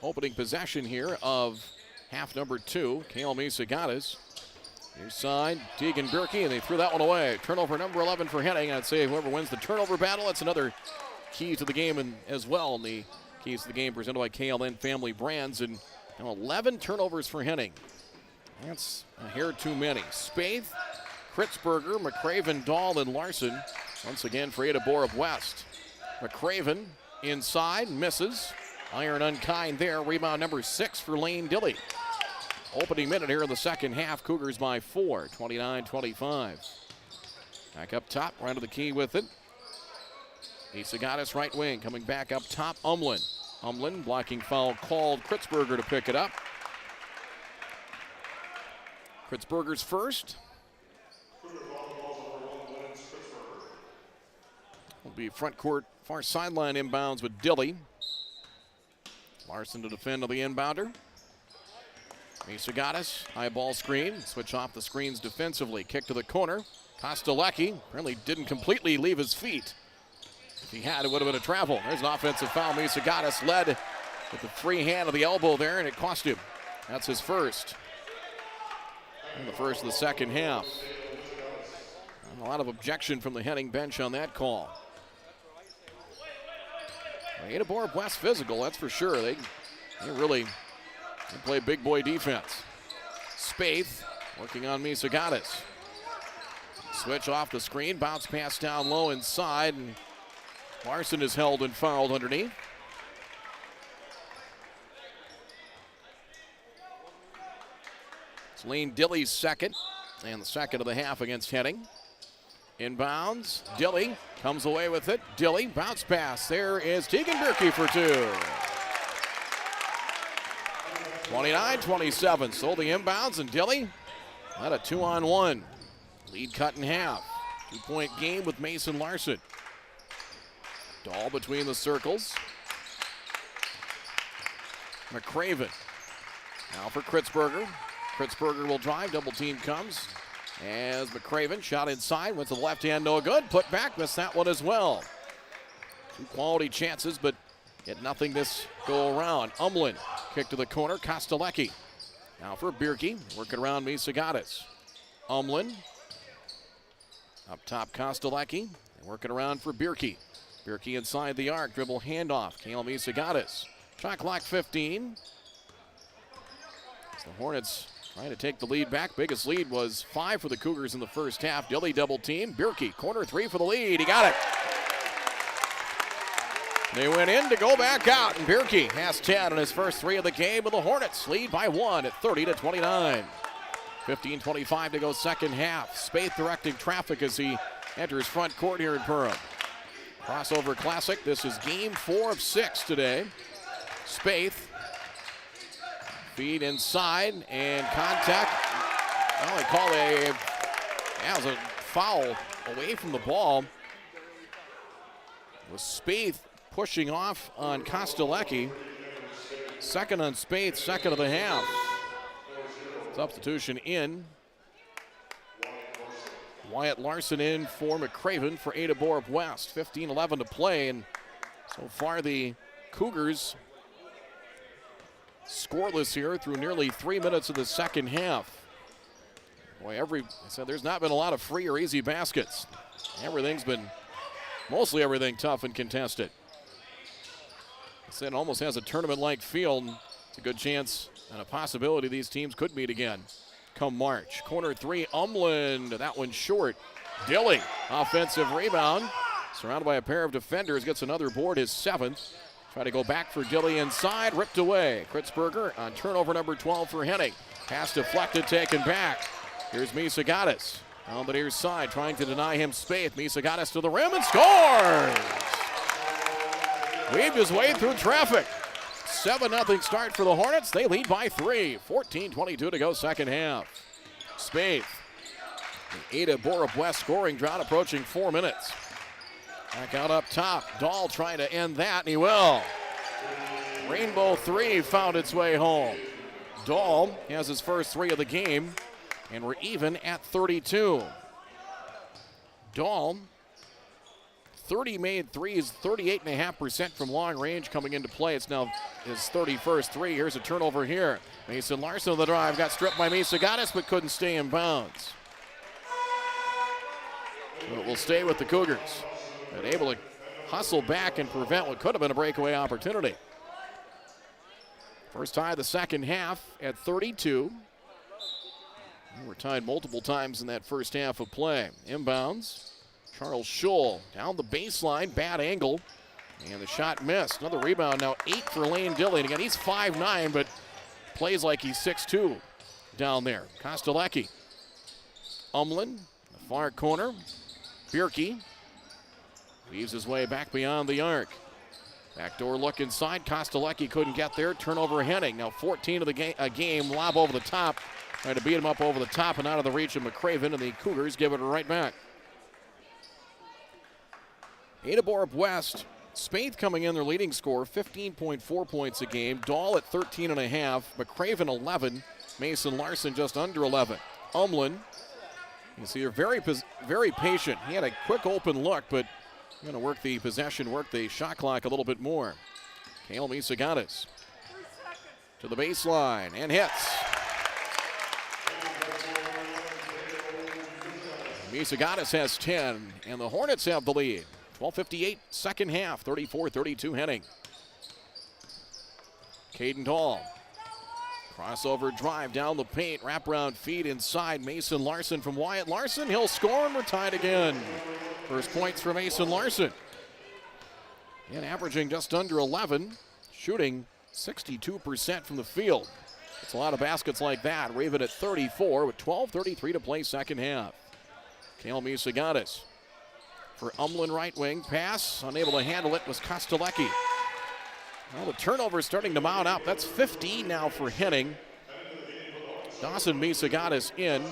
Opening possession here of half number 2. Kale Misagatis. Near side, Tegan Bierke, and they threw that one away. Turnover number 11 for Henning. I'd say whoever wins the turnover battle, that's another key to the game as well. And the keys to the game presented by KLN Family Brands. And now 11 turnovers for Henning. That's a hair too many. Spaeth, Kritzberger, McCraven, Dahl, and Larson. Once again for Ada Borup West. McCraven inside, misses. Iron unkind there. Rebound number 6 for Lane Dilly. Opening minute here in the second half. Cougars by 4, 29-25. Back up top, right to the key with it. Misagatis right wing, coming back up top, Umlin. Umlin blocking foul called. Kritzberger to pick it up. Kritzberger's first. Will be front court, far sideline inbounds with Dilly. Larson to defend on the inbounder. Misagatis, high ball screen. Switch off the screens defensively. Kick to the corner. Kostelecki apparently didn't completely leave his feet. If he had, it would have been a travel. There's an offensive foul. Misagatis led with the free hand of the elbow there, and it cost him. That's his first. In the first of the second half. And a lot of objection from the Henning bench on that call. Ada Borup West physical, that's for sure. They really play big boy defense. Spaeth working on Misagatis. Switch off the screen, bounce pass down low inside, and Larson is held and fouled underneath. It's Lane Dilly's second, and the second of the half against Henning. Inbounds, Dilly comes away with it. Dilly, bounce pass. There is Tegan Bierke for 2. 29-27, so the inbounds, and Dilly had a 2-on-1. Lead cut in half. 2-point game with Mason Larson. Dahl between the circles. McCraven. Now for Kritzberger. Kritzberger will drive, double team comes. As McCraven shot inside, went to the left hand, no good. Put back, missed that one as well. 2 quality chances, but get nothing this go around. Umlin, kick to the corner, Kostelecki. Now for Bierke, working around Misagatis. Umlin, up top Kostelecki, working around for Bierke. Bierke inside the arc, dribble handoff, Kale Misagatis. Shot clock 15. As the Hornets trying to take the lead back. Biggest lead was 5 for the Cougars in the first half. Dilly double team. Bierke, corner 3 for the lead. He got it. They went in to go back out, and Bierke has 10 on his first 3 of the game, and the Hornets lead by 1 at 30-29. 15:25 to go second half. Spaeth directing traffic as he enters front court here in Durham. Crossover classic. This is game 4 of 6 today. Spaeth. Feed inside and contact. Well, they call it was a foul away from the ball. With Spaeth pushing off on Kostelecki. Second on Spaeth, second of the half. Substitution in. Wyatt Larson in for McCraven for Ada Borup West. 15-11 to play, and so far the Cougars scoreless here through nearly 3 minutes of the second half. Boy, there's not been a lot of free or easy baskets. Mostly everything tough and contested. It almost has a tournament-like feel. It's a good chance and a possibility these teams could meet again come March. Corner three, Umland, that one short. Dilly, offensive rebound. Surrounded by a pair of defenders, gets another board, his 7th. Try to go back for Dilly inside, ripped away. Kritzberger on turnover number 12 for Henning. Pass deflected, taken back. Here's Misagatis on the near side, trying to deny him space. Misagatis to the rim and scores! Weaved his way through traffic. 7-0 start for the Hornets. They lead by 3. 14:22 to go second half. Spaeth. The Ada Borup West scoring drought approaching 4 minutes. Back out up top. Dahl trying to end that, and he will. Rainbow 3 found its way home. Dahl has his first 3 of the game, and we're even at 32. Dahl, 30 made threes, 38.5% from long range coming into play. It's now his 31st 3. Here's a turnover here. Mason Larson on the drive, got stripped by Misagatis, but couldn't stay in bounds. So it will stay with the Cougars. But able to hustle back and prevent what could have been a breakaway opportunity. First tie of the second half at 32. We're tied multiple times in that first half of play. Inbounds. Charles Schull down the baseline, bad angle, and the shot missed. Another rebound now, 8 for Lane Dilly. And again, he's 5'9", but plays like he's 6'2" down there. Kostelecki. Umland, the far corner. Bierke weaves his way back beyond the arc. Backdoor look inside. Kostelecki couldn't get there. Turnover Henning. Now 14 of the game. Lob over the top. Trying to beat him up over the top and out of the reach of McCraven, and the Cougars give it right back. Ada Borup West, Spaeth coming in their leading scorer, 15.4 points a game. Dahl at 13.5. McCraven 11. Mason Larson just under 11. Umland, you see, they're very patient. He had a quick open look, but going to work the possession, work the shot clock a little bit more. Kale Misagatis to the baseline and hits. Misagatis has 10, and the Hornets have the lead. 12:58, second half, 34-32 Henning. Caden Dahl. Crossover drive down the paint, wraparound feed inside. Mason Larson from Wyatt Larson. He'll score, and we're tied again. First points for Mason Larson. And averaging just under 11, shooting 62% from the field. It's a lot of baskets like that. Raven at 34 with 12:33 to play second half. Kale Misagatis for Umland right wing. Pass, unable to handle it was Kostelecki. Well, the turnover is starting to mount up. That's 15 now for Henning. Dawson Misagatis in.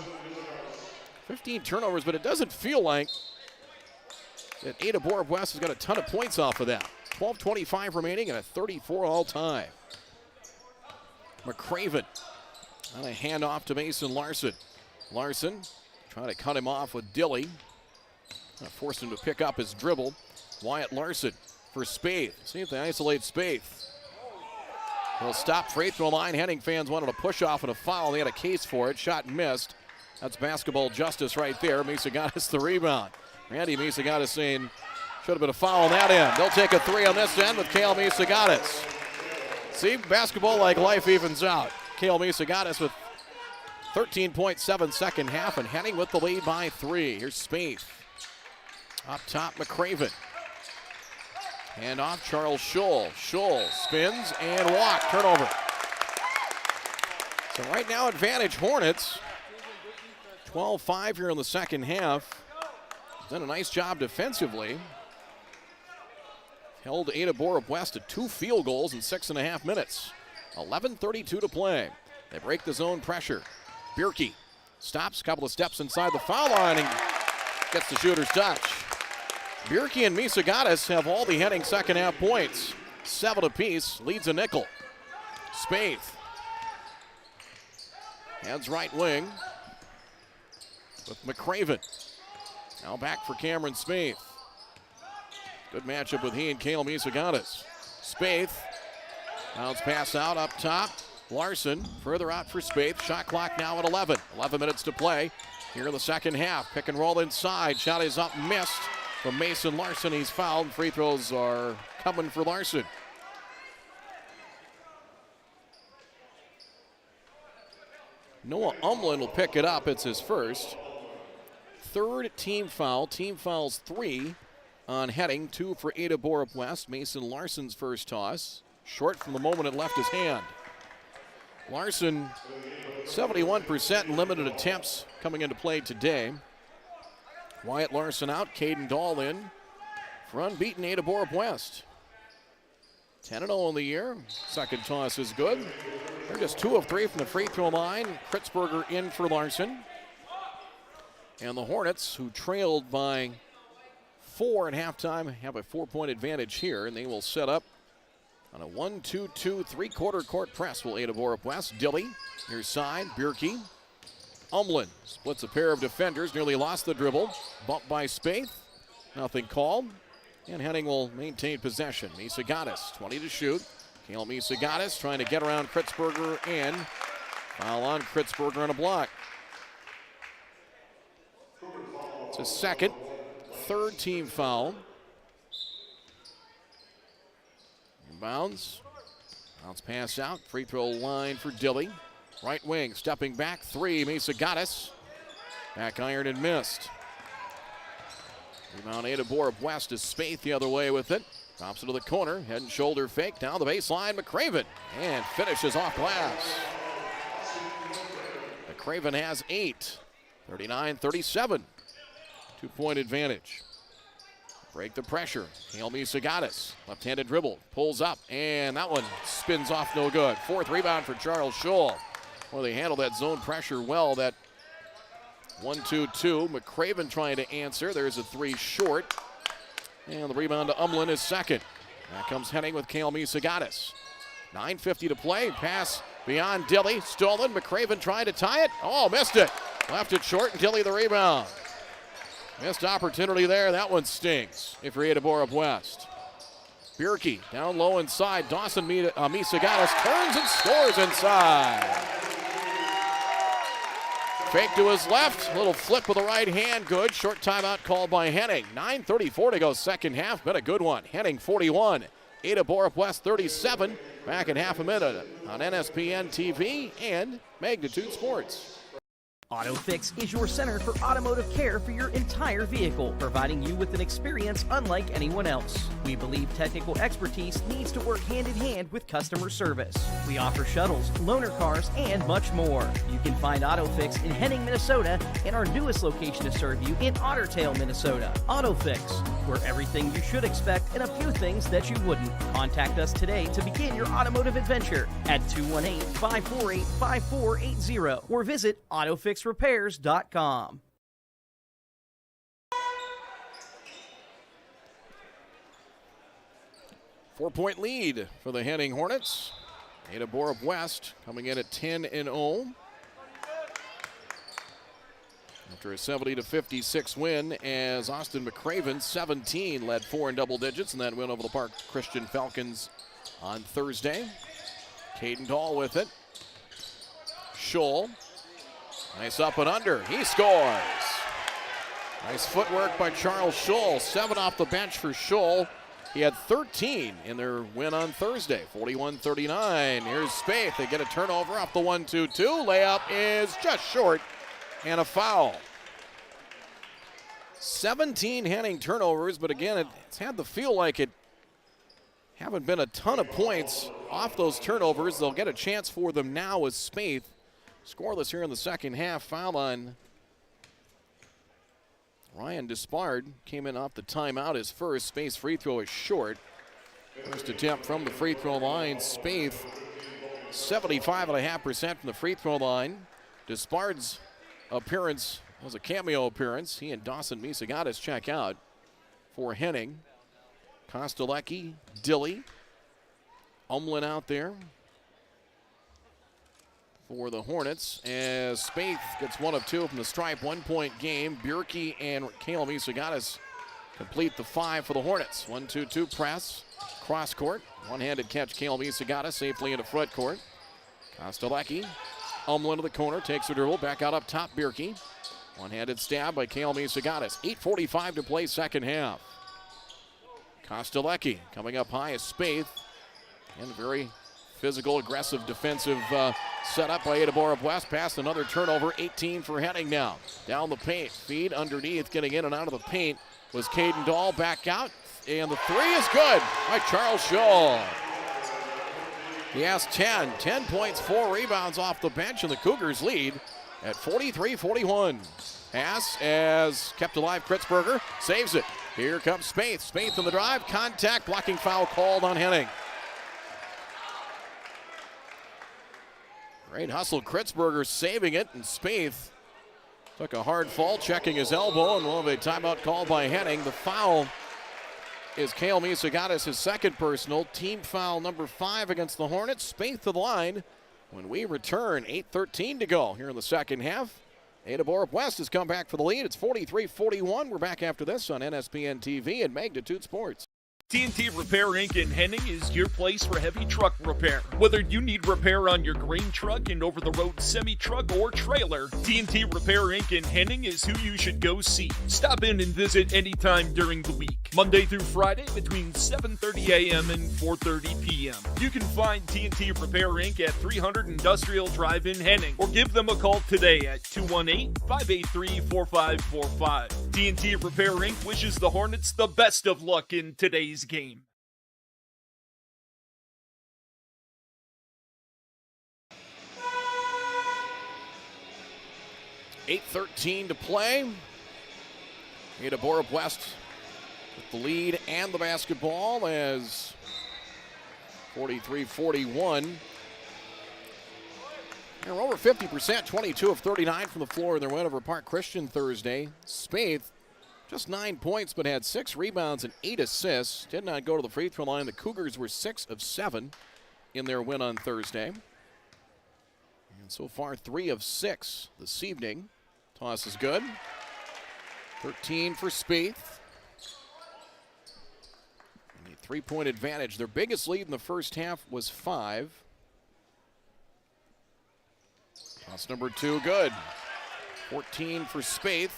15 turnovers, but it doesn't feel like that Ada Borup West has got a ton of points off of that. 12:25 remaining and a 34 all-time. McCraven on a handoff to Mason Larson. Larson trying to cut him off with Dilly. Forced him to pick up his dribble. Wyatt Larson for Spaeth. See if they isolate Spaeth. He'll stop free throw line. Henning fans wanted a push off and a foul. They had a case for it. Shot missed. That's basketball justice right there. Misagatis the rebound. Randy Misagatis saying should have been a foul on that end. They'll take a 3 on this end with Kale Misagatis. See, basketball like life evens out. Kale Misagatis with 13.7 second half, and Henning with the lead by 3. Here's Spaeth. Up top, McCraven. Hand off, Charles Schull. Schull spins and walk. Turnover. So right now, advantage Hornets. 12-5 here in the second half. Done a nice job defensively. Held Ada Borup West to 2 field goals in 6.5 minutes. 11:32 to play. They break the zone pressure. Bierke stops, couple of steps inside the foul line and gets the shooter's touch. Bierke and Misagatis have all the Henning second half points. 7 apiece, leads a nickel. Spaeth. Hands right wing with McCraven. Now back for Cameron Spaeth. Good matchup with he and Kale Misagatis. Spaeth. Bounce pass out up top. Larson further out for Spaeth. Shot clock now at 11. 11 minutes to play here in the second half. Pick and roll inside. Shot is up, missed from Mason Larson. He's fouled. Free throws are coming for Larson. Noah Umlin will pick it up. It's his first. Third team foul. Team fouls 3 on Henning. 2 for Ada Borup West. Mason Larson's first toss. Short from the moment it left his hand. Larson, 71% in limited attempts coming into play today. Wyatt Larson out. Caden Dahl in for unbeaten Ada Borup West. 10-0 in the year. Second toss is good. They're just 2 of 3 from the free throw line. Kritzberger in for Larson. And the Hornets, who trailed by 4 at halftime, have a 4-point advantage here, and they will set up on a 1-2-2 3-quarter court press. Will Ada Borup West. Dilly, near side. Bierke. Umlin splits a pair of defenders, nearly lost the dribble. Bumped by Spaeth. Nothing called. And Henning will maintain possession. Misagatis, 20 to shoot. Kale Misagatis trying to get around Kritzberger and foul on Kritzberger on a block. It's his second, third team foul. Bounce pass out, free throw line for Dilly. Right wing, stepping back, 3, Misagatis. Back iron and missed. Rebound Ada Borup West is Spaeth the other way with it. Drops it to the corner, head and shoulder fake, down the baseline, McCraven, and finishes off glass. McCraven has 8, 39-37. 2-point advantage. Break the pressure. Kale Misagatis, left-handed dribble, pulls up, and that one spins off no good. 4th rebound for Charles Scholl. Well, they handled that zone pressure well. That 1-2-2. McCraven trying to answer. There's a 3 short. And the rebound to Umlin is second. Back comes Henning with Kale Misagatis. 9:50 to play. Pass beyond Dilly. Stolen. McCraven trying to tie it. Oh, missed it. Left it short and Dilly the rebound. Missed opportunity there. That one stings if you're Ada Borup West. Bierke down low inside. Dawson Misagatis turns and scores inside. Fake to his left. Little flip with the right hand. Good. Short timeout called by Henning. 9:34 to go second half. Been a good one. Henning 41. Ada Borup West 37. Back in half a minute on NSPN TV and Magnitude Sports. AutoFix is your center for automotive care for your entire vehicle, providing you with an experience unlike anyone else. We believe technical expertise needs to work hand in hand with customer service. We offer shuttles, loaner cars, and much more. You can find AutoFix in Henning, Minnesota, and our newest location to serve you in Otter Tail, Minnesota. AutoFix, where everything you should expect and a few things that you wouldn't. Contact us today to begin your automotive adventure at 218-548-5480 or visit AutoFixRepairs.com. Four-point lead for the Henning Hornets. Ada Borup West coming in at 10-0. After a 70-56 win, as Austin McCraven, 17, led 4 in double digits in that win over the Park Christian Falcons on Thursday. Caden Dahl with it. Scholl. Nice up and under. He scores. Nice footwork by Charles Scholl. 7 off the bench for Scholl. He had 13 in their win on Thursday, 41-39. Here's Spaeth. They get a turnover off the 1-2-2. Layup is just short and a foul. 17 Henning turnovers, but again, it's had the feel like it haven't been a ton of points off those turnovers. They'll get a chance for them now as Spaeth scoreless here in the second half. Foul on Ryan Despard. Came in off the timeout. His first Spaeth's free throw is short. First attempt from the free throw line. Spaeth 75.5% from the free throw line. Despard's appearance was a cameo appearance. He and Dawson Misagatis check out for Henning. Kostelecki, Dilly, Umlin out there. for the Hornets as Spaeth gets 1 of 2 from the stripe. 1-point game. Bjerke and Kale Misagatis complete the 5 for the Hornets. 1-2-2 press. Cross court. One-handed catch. Kale Misagatis safely into front court. Kostelecki. Umlin to the corner. Takes the dribble. Back out up top. Bjerke. One-handed stab by Kale Misagatis. 8:45 to play second half. Kostelecki coming up high as Spaeth. And very physical, aggressive, defensive setup by Ada Borup West. Past another turnover. 18 for Henning now. Down the paint. Feed underneath. Getting in and out of the paint was Caden Dahl. Back out. And the 3 is good by Charles Scholl. He has 10 points, 4 rebounds off the bench, and the Cougars lead at 43-41. Pass as kept alive. Kritzberger saves it. Here comes Spaeth. Spaeth in the drive. Contact. Blocking foul called on Henning. Great hustle. Kritzberger saving it, and Spaeth took a hard fall, checking his elbow, and we'll have a timeout called by Henning. The foul is Kale Misagatis, his second personal. Team foul number 5 against the Hornets. Spaeth to the line when we return. 8:13 to go here in the second half. Ada Borup West has come back for the lead. It's 43-41. We're back after this on NSPN TV and Magnitude Sports. TNT Repair Inc. in Henning is your place for heavy truck repair. Whether you need repair on your grain truck and over-the-road semi-truck or trailer, TNT Repair Inc. in Henning is who you should go see. Stop in and visit anytime during the week, Monday through Friday between 7:30 a.m. and 4:30 p.m. You can find TNT Repair Inc. at 300 Industrial Drive in Henning, or give them a call today at 218-583-4545. TNT Repair Inc. wishes the Hornets the best of luck in today's game. $8:13 to play. Ada Borup West with the lead and the basketball as 43-41. They're over 50%, 22 of 39 from the floor in their win over Park Christian Thursday. Spaeth, just 9 points, but had 6 rebounds and 8 assists. Did not go to the free throw line. The Cougars were 6 of 7 in their win on Thursday. And so far, 3 of 6 this evening. Toss is good. 13 for Spaeth. And a 3-point advantage. Their biggest lead in the first half was 5. Toss number 2, good. 14 for Spaeth.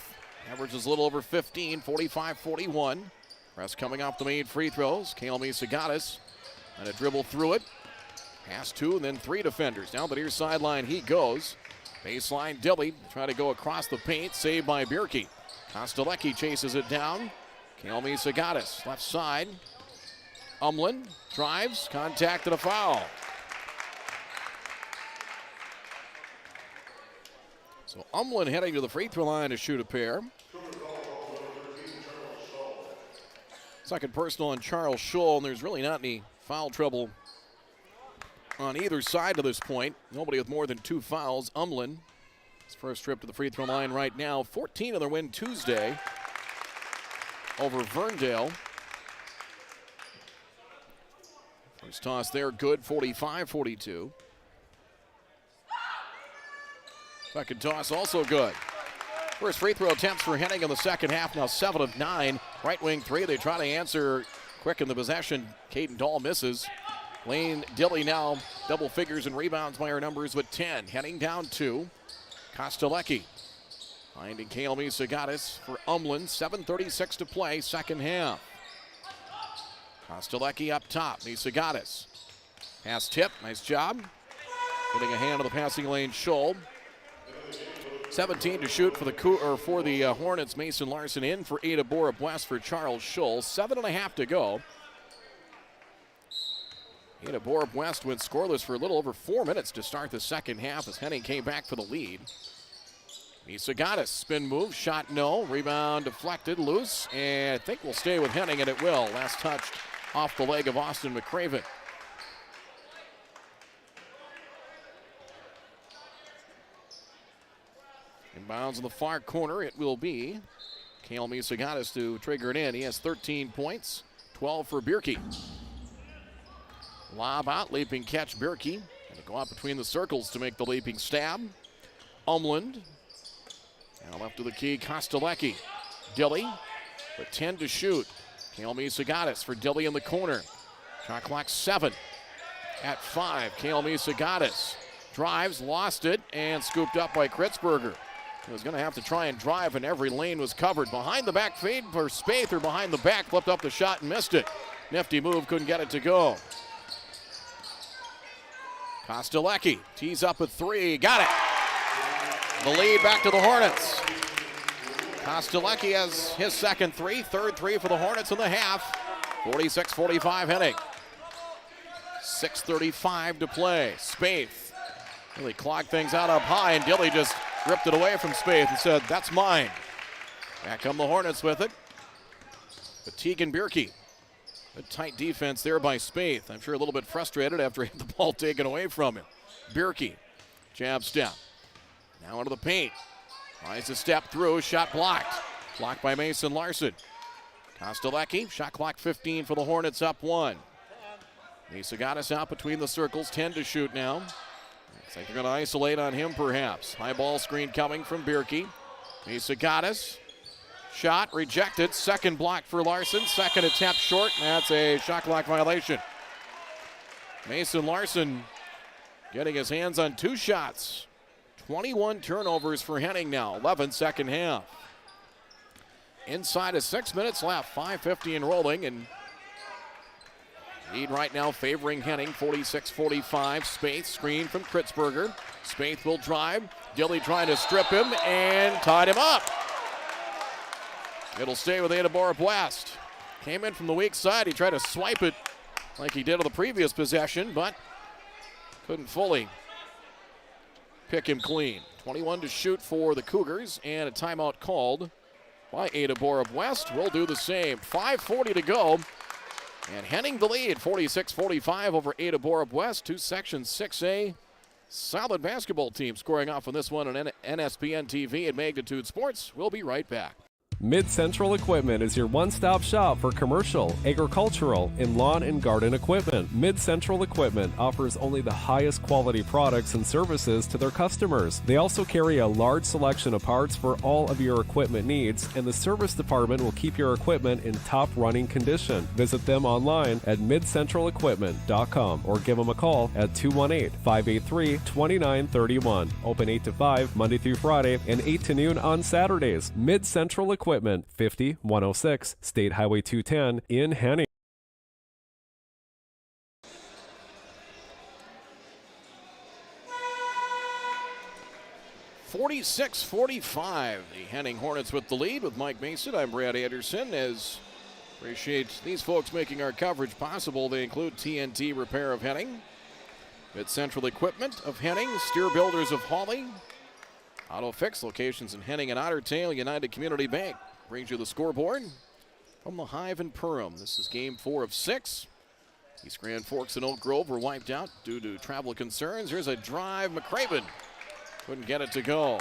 Averages a little over 15, 45-41. Press coming off the main free throws. Kale Misagatis and a dribble through it. Pass 2 and then 3 defenders. Down the near sideline he goes. Baseline Dilly trying to go across the paint. Saved by Bjerke. Kostelecki chases it down. Kale Misagatis left side. Umlin drives. Contact and a foul. So Umlin heading to the free throw line to shoot a pair. Second personal on Charles Scholl, and there's really not any foul trouble on either side to this point. Nobody with more than 2 fouls. Umlin, his first trip to the free throw line right now. 14 in their win Tuesday over Verndale. First toss there, good, 45-42. Second toss also good. First free throw attempts for Henning in the second half, now 7 of 9. Right wing 3, they try to answer quick in the possession. Caden Dahl misses. Lane Dilly now double figures in rebounds by our numbers with 10. Henning down 2. Kostelecki finding Kale Misagatis for Umlin. 7:36 to play, second half. Kostelecki up top, Misagatis. Pass tip, nice job. Getting a hand on the passing lane, Scholl. 17 to shoot for the Hornets. Mason Larson in for Ada Borup West for Charles Scholl. 7.5 to go. Ada Borup West went scoreless for a little over 4 minutes to start the second half as Henning came back for the lead. Misagatis, spin move, shot no, rebound deflected, loose, and I think we'll stay with Henning, and it will. Last touched off the leg of Austin McCraven. Inbounds in the far corner, it will be Kale Misagatis to trigger it in. He has 13 points, 12 for Bjerke. Lob out, leaping catch, Bjerke. Going to go out between the circles to make the leaping stab. Umland. Now left of the key, Kostelecki. Dilly with 10 to shoot. Kale Misagatis for Dilly in the corner. Shot clock 7 at 5. Kale Misagatis drives, lost it, and scooped up by Kritzberger. He was going to have to try and drive, and every lane was covered. Behind the back fade for Spaeth, or behind the back, flipped up the shot and missed it. Nifty move, couldn't get it to go. Kostelecki tees up with 3, got it. The lead back to the Hornets. Kostelecki has his second 3, third 3 for the Hornets in the half. 46-45 Henning. 6:35 to play. Spaeth really clogged things out up high, and Dilly just ripped it away from Spaeth and said, that's mine. Back come the Hornets with it. But Tegan Bierke. A tight defense there by Spaeth. I'm sure a little bit frustrated after he had the ball taken away from him. Bierke, jab step. Now into the paint. Tries to step through, shot blocked. Blocked by Mason Larson. Kostelecki, shot clock 15 for the Hornets, up 1. Misagatis out between the circles, 10 to shoot now. Looks like they're going to isolate on him perhaps. High ball screen coming from Bierke. Misagatis. Shot rejected. Second block for Larson. Second attempt short. That's a shot clock violation. Mason Larson getting his hands on 2 shots. 21 turnovers for Henning now. 11 second half. Inside of 6 minutes left. 5:50 and rolling. And lead right now favoring Henning. 46-45. Spaeth screen from Kritzberger. Spaeth will drive. Dilly trying to strip him and tied him up. It'll stay with Ada Borup West. Came in from the weak side. He tried to swipe it like he did on the previous possession, but couldn't fully pick him clean. 21 to shoot for the Cougars, and a timeout called by Ada Borup West. We'll do the same. 5:40 to go, and Henning the lead, 46-45 over Ada Borup West. 2 Section 6A. Solid basketball team scoring off on this one on NSPN TV and Magnitude Sports. We'll be right back. Mid-Central Equipment is your one-stop shop for commercial, agricultural, and lawn and garden equipment. Mid-Central Equipment offers only the highest quality products and services to their customers. They also carry a large selection of parts for all of your equipment needs, and the service department will keep your equipment in top running condition. Visit them online at midcentralequipment.com or give them a call at 218-583-2931. Open 8 to 5 Monday through Friday and 8 to noon on Saturdays. Mid-Central Equipment, 50-106 State Highway 210 in Henning. $46-45. The Henning Hornets with the lead with Mike Mason. I'm Brad Anderson. Appreciate these folks making our coverage possible. They include TNT Repair of Henning, Mid-Central Equipment of Henning, Steer Builders of Hawley, Auto Fix locations in Henning and Otter Tail. United Community Bank brings you the scoreboard from the Hive in Perham. This is game 4 of 6. East Grand Forks and Oak Grove were wiped out due to travel concerns. Here's a drive. McCraven couldn't get it to go.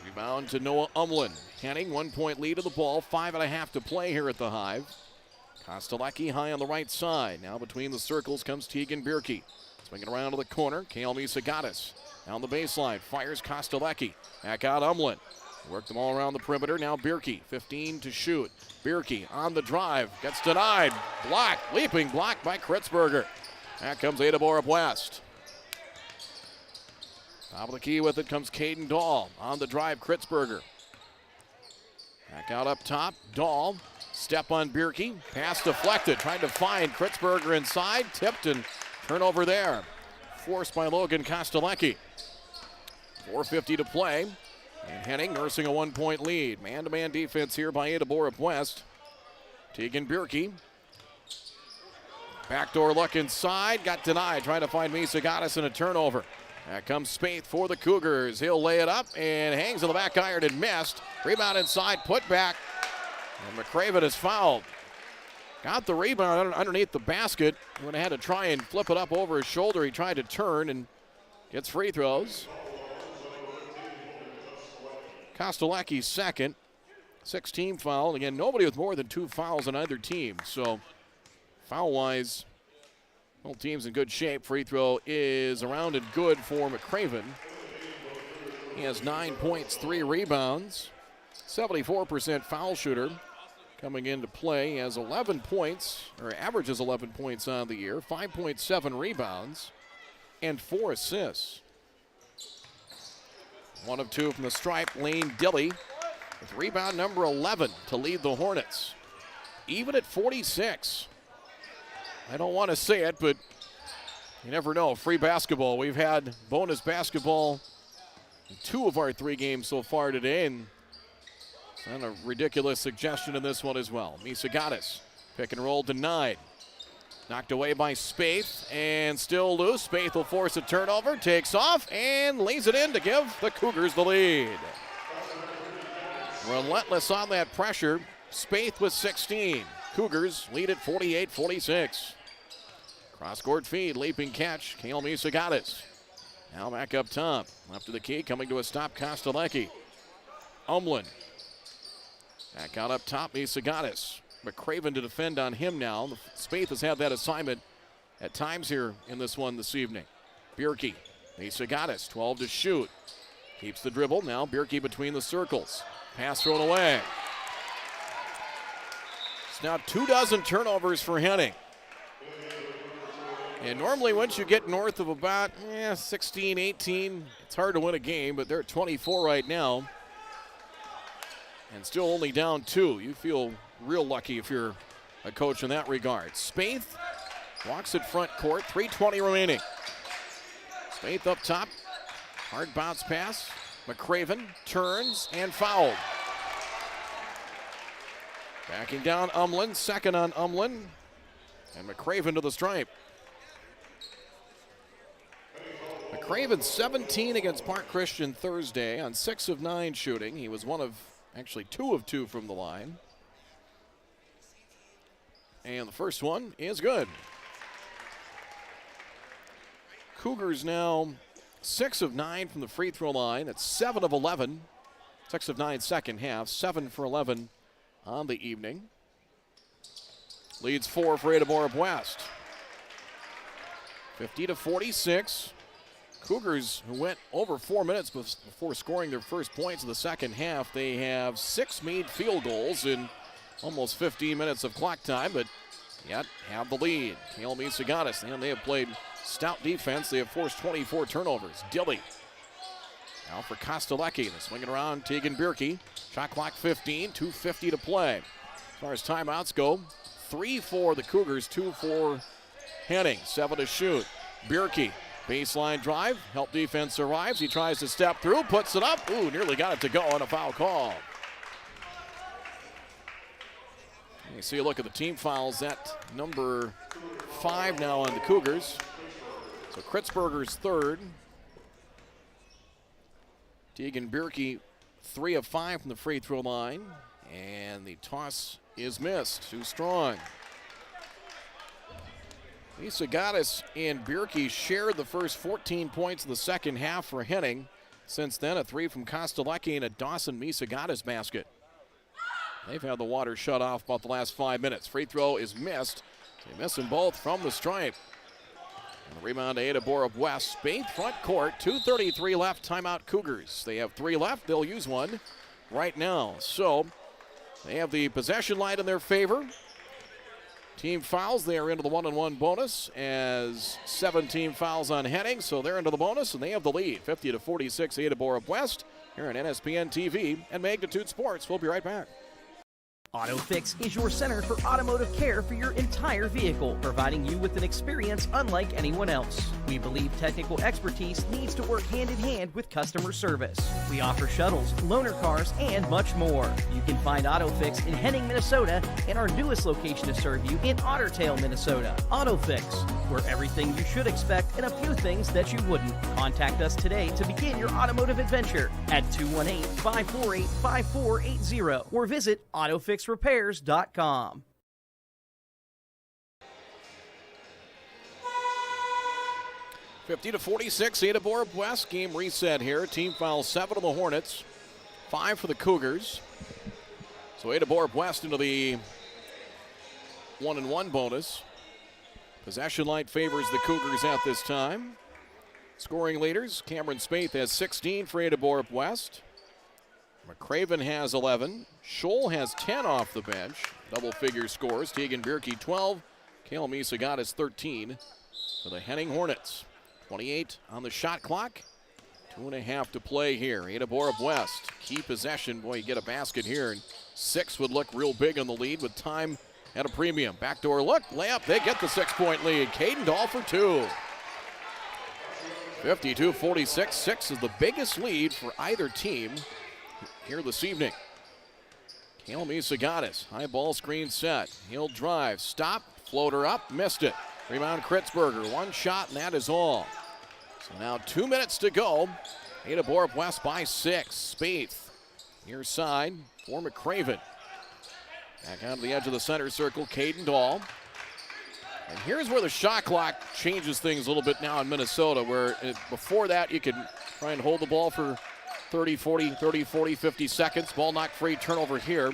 Rebound to Noah Umland. Henning 1-point lead of the ball. 5.5 to play here at the Hive. Kostelecki high on the right side. Now between the circles comes Tegan Bierke. Swinging around to the corner. Kale Misagatis. Down the baseline, fires Kostelecki. Back out Umland. Work them all around the perimeter. Now Bierke, 15 to shoot. Bierke on the drive, gets denied. Blocked, leaping block by Kritzberger. Back comes Ada Borup West. Top of the key with it comes Caden Dahl. On the drive, Kritzberger. Back out up top, Dahl. Step on Bierke, pass deflected. Trying to find Kritzberger inside, tipped and turnover there. Forced by Logan Kostelecki. 4:50 to play. And Henning nursing a 1-point lead. Man-to-man defense here by Ada Borup West. Tegan Bierke. Backdoor look inside. Got denied. Trying to find Misagatis in a turnover. Back comes Spaeth for the Cougars. He'll lay it up and hangs on the back iron and missed. Rebound inside. Put back. And McCraven is fouled. Got the rebound underneath the basket. When he had to try and flip it up over his shoulder, he tried to turn and gets free throws. Kostelecki's second. 6-team foul. Again, nobody with more than 2 fouls on either team. So, foul-wise, Both teams in good shape. Free throw is around and good for McCraven. He has 9 points, 3 rebounds, 74% foul shooter. Coming into play, he has 11 points, or averages 11 points on the year, 5.7 rebounds, and 4 assists. 1 of 2 from the stripe, Lane Dilly with rebound number 11 to lead the Hornets. Even at 46. I don't want to say it, but you never know. Free basketball. We've had bonus basketball in 2 of our 3 games so far today, and a ridiculous suggestion in this one as well. Misagatis, pick and roll denied. Knocked away by Spaeth, and still loose. Spaeth will force a turnover, takes off, and lays it in to give the Cougars the lead. Relentless on that pressure. Spaeth with 16. Cougars lead at 48-46. Cross-court feed, leaping catch, Kale Misagatis. Now back up top. Left of the key, coming to a stop, Kostelecki. Umlin. Back out up top, Misagatis. McCraven to defend on him now. Spaeth has had that assignment at times here in this one this evening. Bierke, Misagatis, 12 to shoot. Keeps the dribble, now Bierke between the circles. Pass thrown away. It's now 24 turnovers for Henning. And normally once you get north of about 16, 18, it's hard to win a game, but they're at 24 right now. And still only down 2. You feel real lucky if you're a coach in that regard. Spaeth walks at front court, 3:20 remaining. Spaeth up top, hard bounce pass. McCraven turns and fouled. Backing down Umlin, second on Umlin. And McCraven to the stripe. McCraven 17 against Park Christian Thursday on 6 of 9 shooting. He was actually 2 of 2 from the line. And the first one is good. Cougars now 6 of 9 from the free throw line. It's 7 of 11. 6 of 9 second half. 7 for 11 on the evening. Leads 4 for Ada Borup West. 50-46. Cougars, who went over 4 minutes before scoring their first points of the second half, they have 6 made field goals in almost 15 minutes of clock time, but yet have the lead. Kale Misagatis, and they have played stout defense. They have forced 24 turnovers. Dilly now for Kostelecki. They swing it around Tegan Bierke. Shot clock 15, 2:50 to play. As far as timeouts go, 3 for the Cougars, 2 for Henning. 7 to shoot. Bierke. Baseline drive, help defense arrives. He tries to step through, puts it up. Ooh, nearly got it to go on a foul call. You see a look at the team fouls. At number 5 now on the Cougars. So Kritzberger's third. Tegan Bierke, 3 of 5 from the free throw line. And the toss is missed. Too strong. Misagatis and Bierke shared the first 14 points of the second half for Henning. Since then, a 3 from Kostelecki and a Dawson Misagatis basket. They've had the water shut off about the last 5 minutes. Free throw is missed. They miss them both from the stripe. And the rebound to Ada Borup West. Spaeth front court, 2:33 left, timeout Cougars. They have 3 left. They'll use one right now. So they have the possession line in their favor. Team fouls, they are into the 1-on-1 bonus as 17 fouls on Henning, so they're into the bonus and they have the lead. 50-46, Ada Borup West here on NSPN TV and Magnitude Sports. We'll be right back. AutoFix is your center for automotive care for your entire vehicle, providing you with an experience unlike anyone else. We believe technical expertise needs to work hand in hand with customer service. We offer shuttles, loaner cars, and much more. You can find AutoFix in Henning, Minnesota, and our newest location to serve you in Otter Tail, Minnesota. AutoFix, where everything you should expect and a few things that you wouldn't. Contact us today to begin your automotive adventure at 218-548-5480 or visit AutoFixRepairs.com. 50-46, Ada Borup West. Game reset here. Team foul 7 of the Hornets, 5 for the Cougars. So Ada Borup West into the 1-and-1 bonus. Possession line favors the Cougars at this time. Scoring leaders, Cameron Spaeth has 16 for Ada Borup West. McCraven has 11. Scholl has 10 off the bench. Double-figure scores. Tegan Bierke 12. Kale Misagatis 13 for the Henning Hornets. 28 on the shot clock. 2.5 to play here. Ada Borup West. Key possession. Boy, you get a basket here, and 6 would look real big on the lead with time at a premium. Backdoor look, layup. They get the 6-point lead. Caden Dahl for 2. 52-46. 6 is the biggest lead for either team here this evening. Kale Misagatis, high ball screen set. He'll drive, stop, floater up, missed it. Rebound Kritzberger, 1 shot and that is all. So now 2 minutes to go. Ada Borup West by 6. Spaeth, near side for McCraven. Back out to the edge of the center circle, Caden Dahl. And here's where the shot clock changes things a little bit now in Minnesota, where before that you could try and hold the ball for 30, 40, 50 seconds. Ball knocked free, turnover here.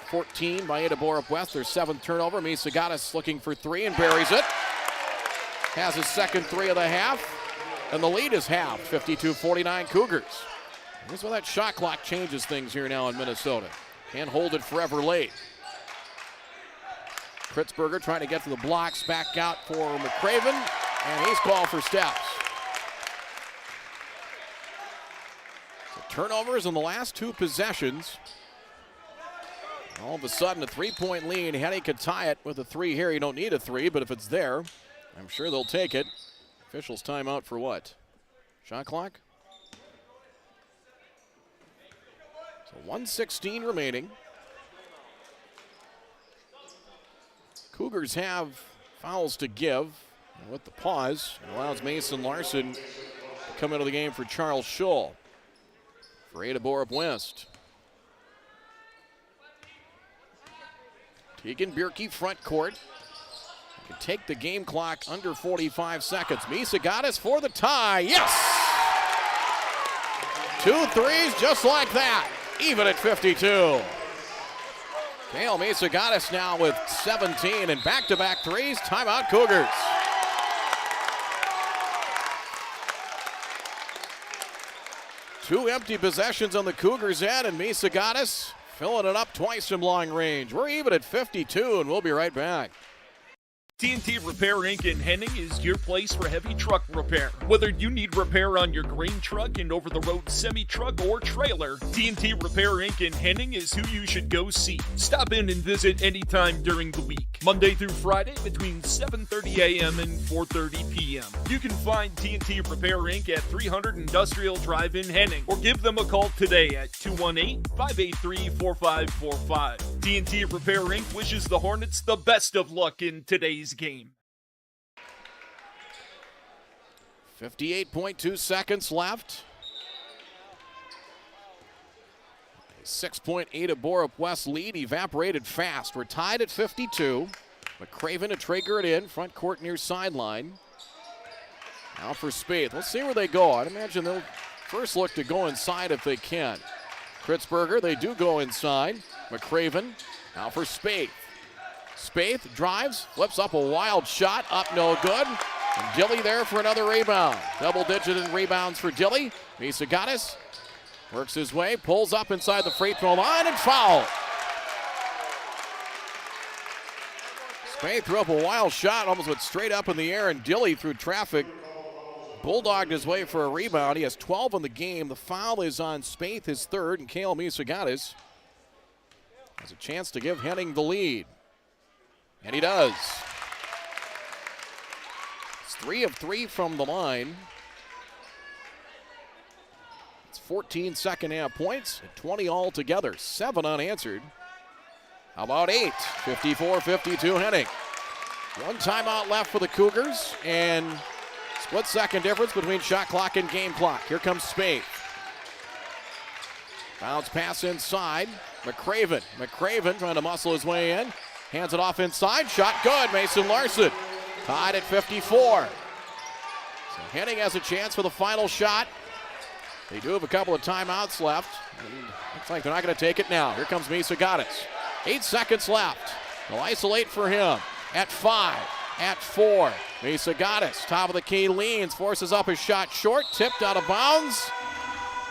14 by Ada Borup West, their 7th turnover. Misagatis looking for 3 and buries it. Has his second 3 of the half, and the lead is half, 52-49 Cougars. Here's where that shot clock changes things here now in Minnesota. Can't hold it forever late. Kritzberger trying to get to the blocks, back out for McCraven, and he's called for steps. So turnovers in the last 2 possessions. All of a sudden, a 3-point lead. Henning could tie it with a 3 here. You don't need a 3, but if it's there, I'm sure they'll take it. Officials timeout for what? Shot clock? So 1:16 remaining. Cougars have fouls to give. And with the pause, it allows Mason Larson to come into the game for Charles Scholl for Ada Borup West. Tegan Bierke front court. Can take the game clock under 45 seconds. Misagatis for the tie. Yes! 2 threes just like that. Even at 52. Kale Misagatis now with 17 and back-to-back threes. Timeout Cougars. Two empty possessions on the Cougars' end, and Misagatis filling it up twice from long range. We're even at 52, and we'll be right back. TNT Repair Inc. in Henning is your place for heavy truck repair. Whether you need repair on your grain truck and over-the-road semi-truck or trailer, TNT Repair Inc. in Henning is who you should go see. Stop in and visit anytime during the week, Monday through Friday between 7:30 a.m. and 4:30 p.m. You can find TNT Repair Inc. at 300 Industrial Drive in Henning, or give them a call today at 218-583-4545. TNT Repair Inc. wishes the Hornets the best of luck in today's game. 58.2 seconds left. 6-point Ada Borup West lead evaporated fast. We're tied at 52. McCraven to trigger it in. Front court near sideline. Now for Spaeth. Let's see where they go. I'd imagine they'll first look to go inside if they can. Kritzberger, they do go inside. McCraven now for Spaeth. Spaeth drives, flips up a wild shot, up no good. And Dilly there for another rebound. Double-digit in rebounds for Dilly. Misagatis works his way, pulls up inside the free throw line, and foul. Spaeth threw up a wild shot, almost went straight up in the air, and Dilly through traffic bulldogged his way for a rebound. He has 12 in the game. The foul is on Spaeth, his 3rd, and Kale Misagatis has a chance to give Henning the lead. And he does. It's 3 of 3 from the line. It's 14 second half points and 20 altogether. 7 unanswered. How about 8? 54-52 Henning. 1 timeout left for the Cougars, and split second difference between shot clock and game clock. Here comes Spaeth. Bounce pass inside. McCraven. McCraven trying to muscle his way in. Hands it off inside. Shot good. Mason Larson tied at 54. So Henning has a chance for the final shot. They do have a couple of timeouts left. Looks like they're not going to take it now. Here comes Misagatis. 8 seconds left. They'll isolate for him at 5. at 4. Misagatis, top of the key, leans, forces up his shot short, tipped out of bounds.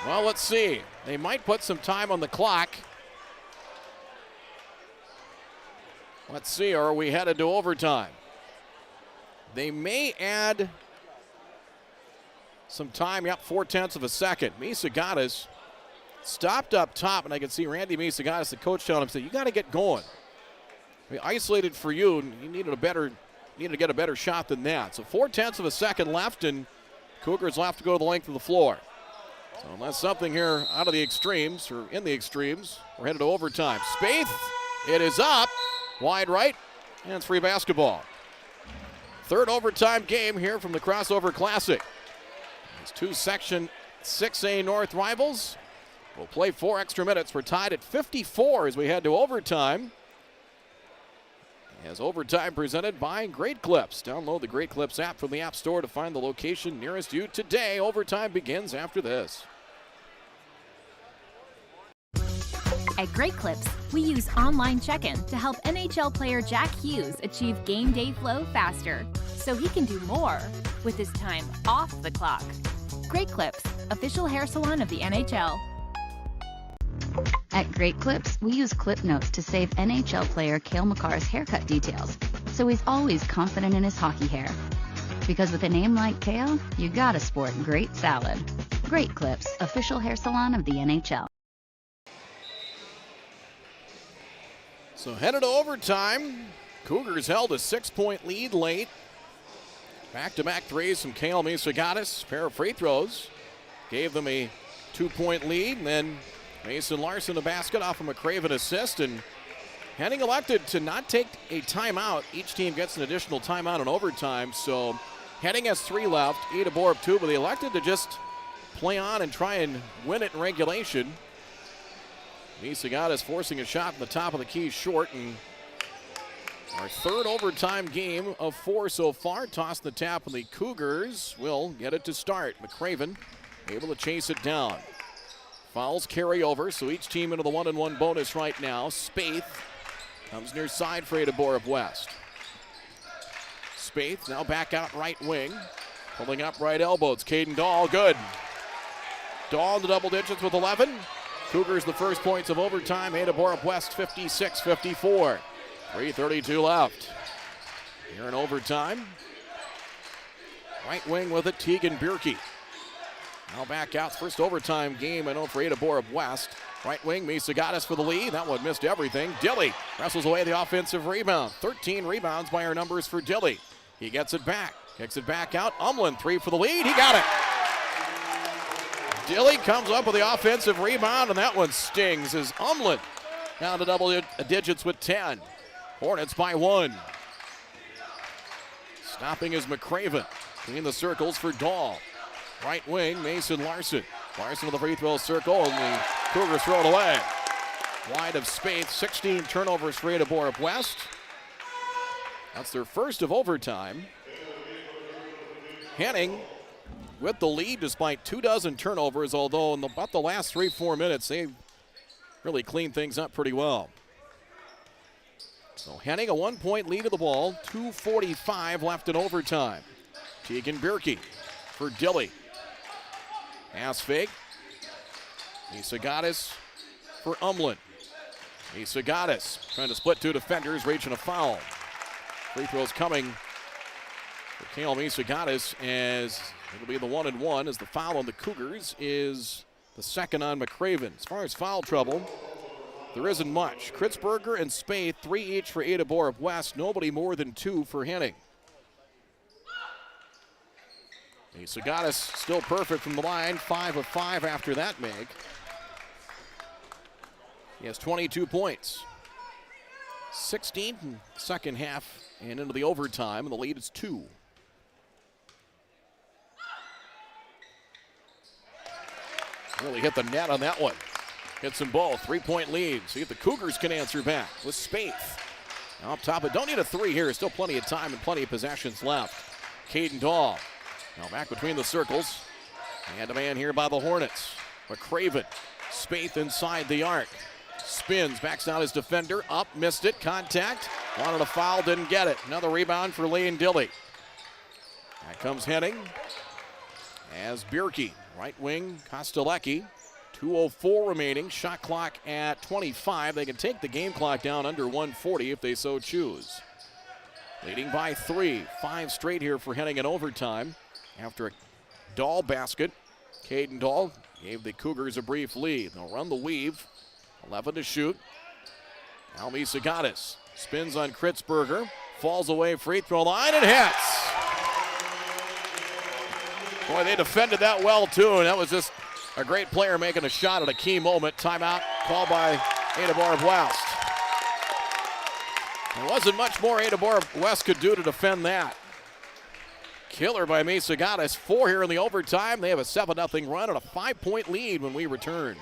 Well, let's see. They might put some time on the clock. Let's see, or are we headed to overtime? They may add some time, 0.4 of a second. Misagatis stopped up top, and I can see Randy Misagatis, the coach, telling him, "You got to get going. I mean, isolated for you, and you needed to get a better shot than that." So 0.4 of a second left, and Cougars will have to go the length of the floor. So unless something here out of the extremes, or in the extremes, we're headed to overtime. Spaeth, it is up, wide right, and it's free basketball. Third overtime game here from the Crossover Classic. These two Section 6A North rivals will play 4 extra minutes. We're tied at 54 as we head to overtime. As overtime presented by Great Clips. Download the Great Clips app from the App Store to find the location nearest you today. Overtime begins after this. At Great Clips, we use online check-in to help NHL player Jack Hughes achieve game day flow faster, so he can do more with his time off the clock. Great Clips, official hair salon of the NHL. At Great Clips, we use clip notes to save NHL player Cale Makar's haircut details, so he's always confident in his hockey hair. Because with a name like Cale, you gotta sport great salad. Great Clips, official hair salon of the NHL. So headed to overtime. Cougars held a 6-point lead late. Back-to-back threes from Cale Misagatis. Pair of free throws gave them a 2-point lead, and then Mason Larson a basket off a McCraven assist, and Henning elected to not take a timeout. Each team gets an additional timeout in overtime, so Henning has 3 left, Ada Borup 2, but they elected to just play on and try and win it in regulation. Misagatis forcing a shot from the top of the key short, and our third overtime game of 4 so far. Toss the tap, and the Cougars will get it to start. McCraven able to chase it down. Fouls carry over, so each team into the 1-and-1 bonus right now. Spaeth comes near side for Ada Borup West. Spaeth now back out right wing. Pulling up right elbow. It's Caden Dahl. Good. Dahl in the double digits with 11. Cougars the first points of overtime. Ada Borup West 56-54. 3:32 left. Here in overtime. Right wing with it, Tegan Bierke. Now back out. First overtime game, I know, for Ada Borup West. Right wing, Misagatis for the lead. That one missed everything. Dilly wrestles away the offensive rebound. 13 rebounds by our numbers for Dilly. He gets it back. Kicks it back out. Umlin, 3 for the lead. He got it. Dilly comes up with the offensive rebound, and that one stings as Umlin down to double digits with 10. Hornets by 1. Stopping is McCraven. Between the circles for Dahl. Right wing, Mason Larson. Larson to the free throw circle, and the Cougars throw it away. Wide of Spaeth, 16 turnovers for Ada Borup West. That's their first of overtime. Henning with the lead despite 24 turnovers, although in about the last 3-4 minutes, they've really cleaned things up pretty well. So Henning a 1-point lead of the ball, 2:45 left in overtime. Tegan Bierke for Dilly. Pass fake. Misagatis for Umlin. Misagatis trying to split 2 defenders, reaching a foul. Free throws coming for Cale Misagatis, as it'll be the 1-and-1, as the foul on the Cougars is the second on McCraven. As far as foul trouble, there isn't much. Kritzberger and Spaeth, 3 each for Ada Borup West. Nobody more than 2 for Henning. Misagatis still perfect from the line, 5 of 5 after that make. He has 22 points. 16 in the second half and into the overtime, and the lead is 2. Really hit the net on that one. Hits them both. 3-point lead. See if the Cougars can answer back with Spaeth. Now up top, but don't need a 3 here. Still plenty of time and plenty of possessions left. Caden Dahl. Now back between the circles. Man-to-man here by the Hornets. McCraven. Spaeth inside the arc. Spins, backs down his defender, up, missed it, contact. Wanted a foul, didn't get it. Another rebound for Lane Dilly. Back comes Henning. As Bierke, right wing, Kostelecki. 2:04 remaining, shot clock at 25. They can take the game clock down under 140 if they so choose. Leading by 3, 5 straight here for Henning in overtime. After a Dahl basket, Caden Dahl gave the Cougars a brief lead. They'll run the weave, 11 to shoot. Now Misagatis spins on Kritzberger, falls away free throw line and hits. Boy, they defended that well too, and that was just a great player making a shot at a key moment. Timeout called by Ada Borup West. There wasn't much more Ada Borup West could do to defend that. Killer by Misagatis. 4 here in the overtime. They have a 7-0 run and a 5-point lead when we return.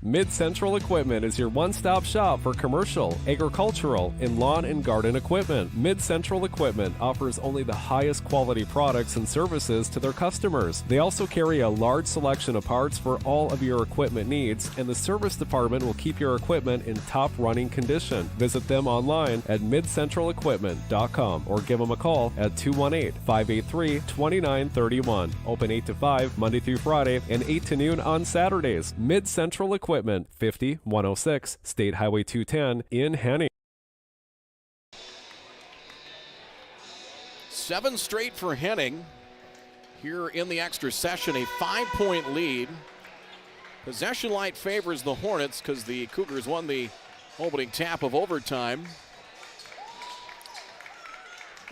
Mid-Central Equipment is your one-stop shop for commercial, agricultural, and lawn and garden equipment. Mid-Central Equipment offers only the highest quality products and services to their customers. They also carry a large selection of parts for all of your equipment needs, and the service department will keep your equipment in top running condition. Visit them online at midcentralequipment.com or give them a call at 218-583-2931. Open 8 to 5 Monday through Friday and 8 to noon on Saturdays. Mid-Central Equipment, 50-106 State Highway 210 in Henning. 7 straight for Henning here in the extra session, a 5-point lead. Possession light favors the Hornets because the Cougars won the opening tap of overtime.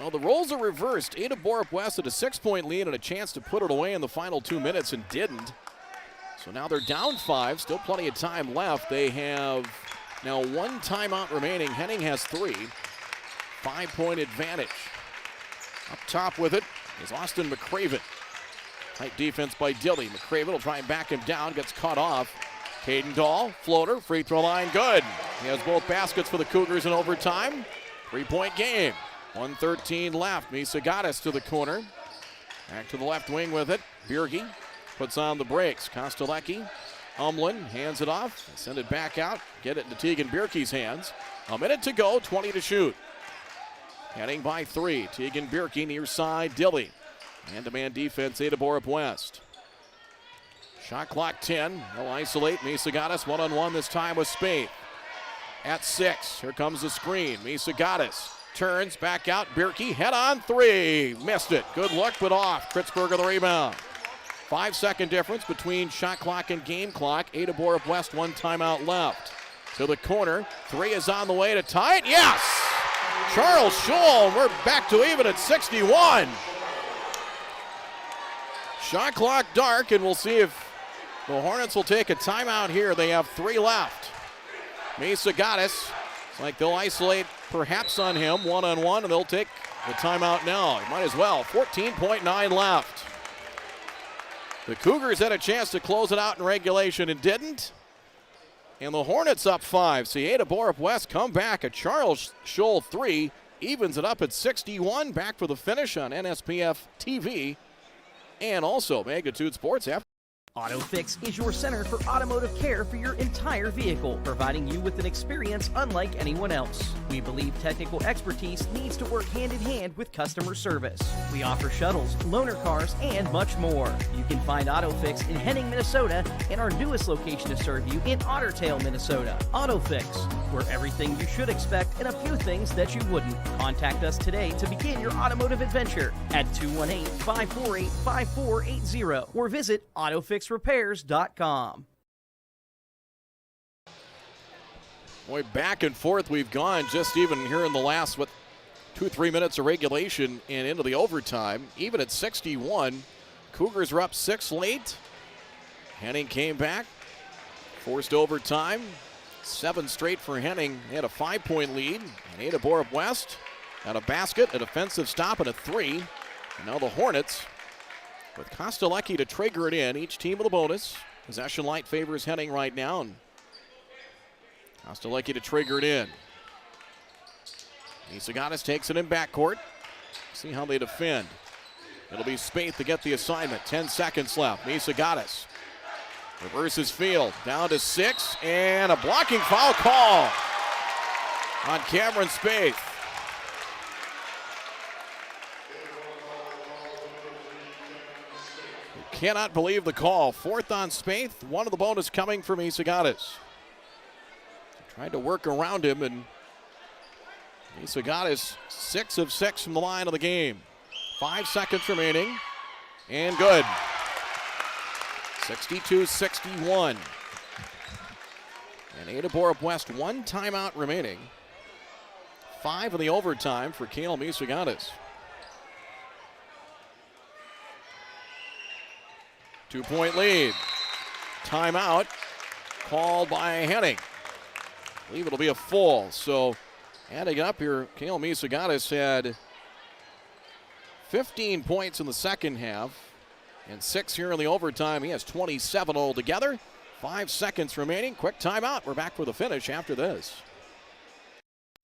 Well, the roles are reversed. Ada Borup West had a 6-point lead and a chance to put it away in the final 2 minutes and didn't. So now they're down 5, still plenty of time left. They have now 1 timeout remaining. Henning has 3. 5-point advantage. Up top with it is Austin McCraven. Tight defense by Dilly. McCraven will try and back him down, gets cut off. Caden Dahl, floater, free throw line, good. He has both baskets for the Cougars in overtime. 3-point game. 1:13 left. Misagatis to the corner. Back to the left wing with it. Bierke puts on the brakes. Kostelecki, Umlin hands it off. Send it back out. Get it into Tegan Bierke's hands. A minute to go, 20 to shoot. Heading by 3. Tegan Bierke near side. Dilly. Man-to-man defense, Ada Borup West. Shot clock 10. They'll isolate Misagatis. 1-on-1 this time with Spade. At 6. Here comes the screen. Misagatis turns back out. Bierke head on 3. Missed it. Good look, but off. Kritzberger the rebound. 5-second difference between shot clock and game clock. Ada Borup West, 1 timeout left. To the corner. 3 is on the way to tie it. Yes! Charles Scholl, we're back to even at 61. Shot clock dark, and we'll see if the Hornets will take a timeout here. They have 3 left. Misagatis, it's like they'll isolate perhaps on him, 1-on-1, and they'll take the timeout now. Might as well. 14.9 left. The Cougars had a chance to close it out in regulation and didn't. And the Hornets up 5. See Ada Borup West come back. A Charles Scholl 3 evens it up at 61. Back for the finish on NSPF TV and also Magnitude Sports app. AutoFix is your center for automotive care for your entire vehicle, providing you with an experience unlike anyone else. We believe technical expertise needs to work hand in hand with customer service. We offer shuttles, loaner cars, and much more. You can find AutoFix in Henning, Minnesota, and our newest location to serve you in Otter Tail, Minnesota. AutoFix, where everything you should expect and a few things that you wouldn't. Contact us today to begin your automotive adventure at 218-548-5480 or visit AutoFixRepairs.com. Boy, back and forth we've gone just even here in the last, 2-3 minutes of regulation and into the overtime. Even at 61, Cougars are up 6 late. Henning came back, forced overtime. 7 straight for Henning. They had a 5-point lead. And Ada Borup West had a basket, a defensive stop, and a 3. And now the Hornets with Kostelecki to trigger it in. Each team with a bonus. Possession light favors Henning right now. And Kostelecki to trigger it in. Misagatis takes it in backcourt. See how they defend. It'll be Spaeth to get the assignment. 10 seconds left. Misagatis Reverses field, down to 6, and a blocking foul call on Cameron Spaeth. Cannot believe the call. 4th on Spaeth, one of the bonus coming from Isagatis. Tried to work around him, and Isagatis 6 of 6 from the line of the game. 5 seconds remaining, and good. 62-61. And Ada Borup West, 1 timeout remaining. 5 in the overtime for Caleb Isagatis. 2-point lead. Timeout called by Henning. I believe it'll be a full. So adding up here, Caleb Isagatis had 15 points in the second half and 6 here in the overtime. He has 27 altogether. 5 seconds remaining. Quick timeout. We're back for the finish after this.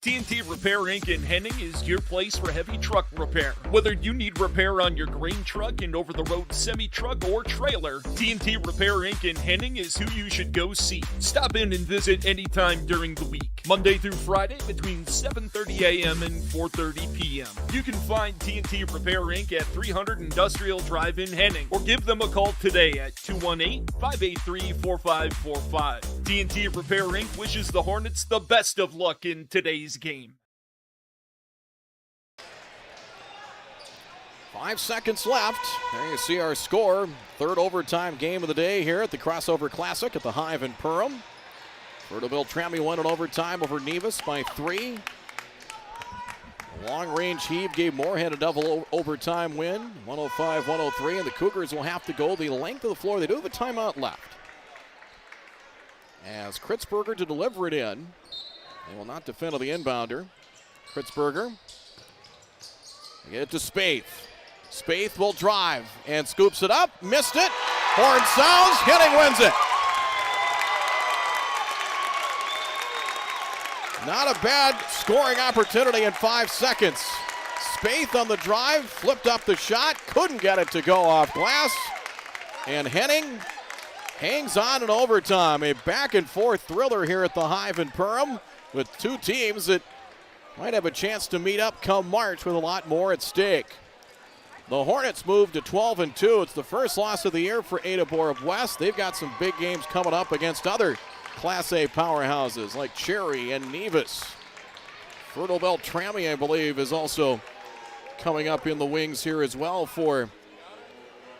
TNT Repair Inc. in Henning is your place for heavy truck repair. Whether you need repair on your grain truck and over-the-road semi-truck or trailer, TNT Repair Inc. in Henning is who you should go see. Stop in and visit anytime during the week, Monday through Friday between 7:30 a.m. and 4:30 p.m. You can find TNT Repair Inc. at 300 Industrial Drive in Henning, or give them a call today at 218-583-4545. TNT Repair Inc. wishes the Hornets the best of luck in today's game. 5 seconds left. There you see our score. 3rd overtime game of the day here at the Crossover Classic at the Hive in Perham. Fertile Trammy won in overtime over Nevis by 3. A long-range heave gave Moorhead a double overtime win, 105-103, and the Cougars will have to go the length of the floor. They do have a timeout left. As Kritzberger to deliver it in. They will not defend on the inbounder. Kritzberger. Get it to Spaeth. Spaeth will drive and scoops it up. Missed it. Horn sounds. Henning wins it. Not a bad scoring opportunity in 5 seconds. Spaeth on the drive, flipped up the shot, couldn't get it to go off glass. And Henning hangs on in overtime. A back and forth thriller here at the Hive in Perham, with 2 teams that might have a chance to meet up come March with a lot more at stake. The Hornets move to 12-2. It's the first loss of the year for Ada Borup West. They've got some big games coming up against other Class A powerhouses like Cherry and Nevis. Fertile Trammy, I believe, is also coming up in the wings here as well for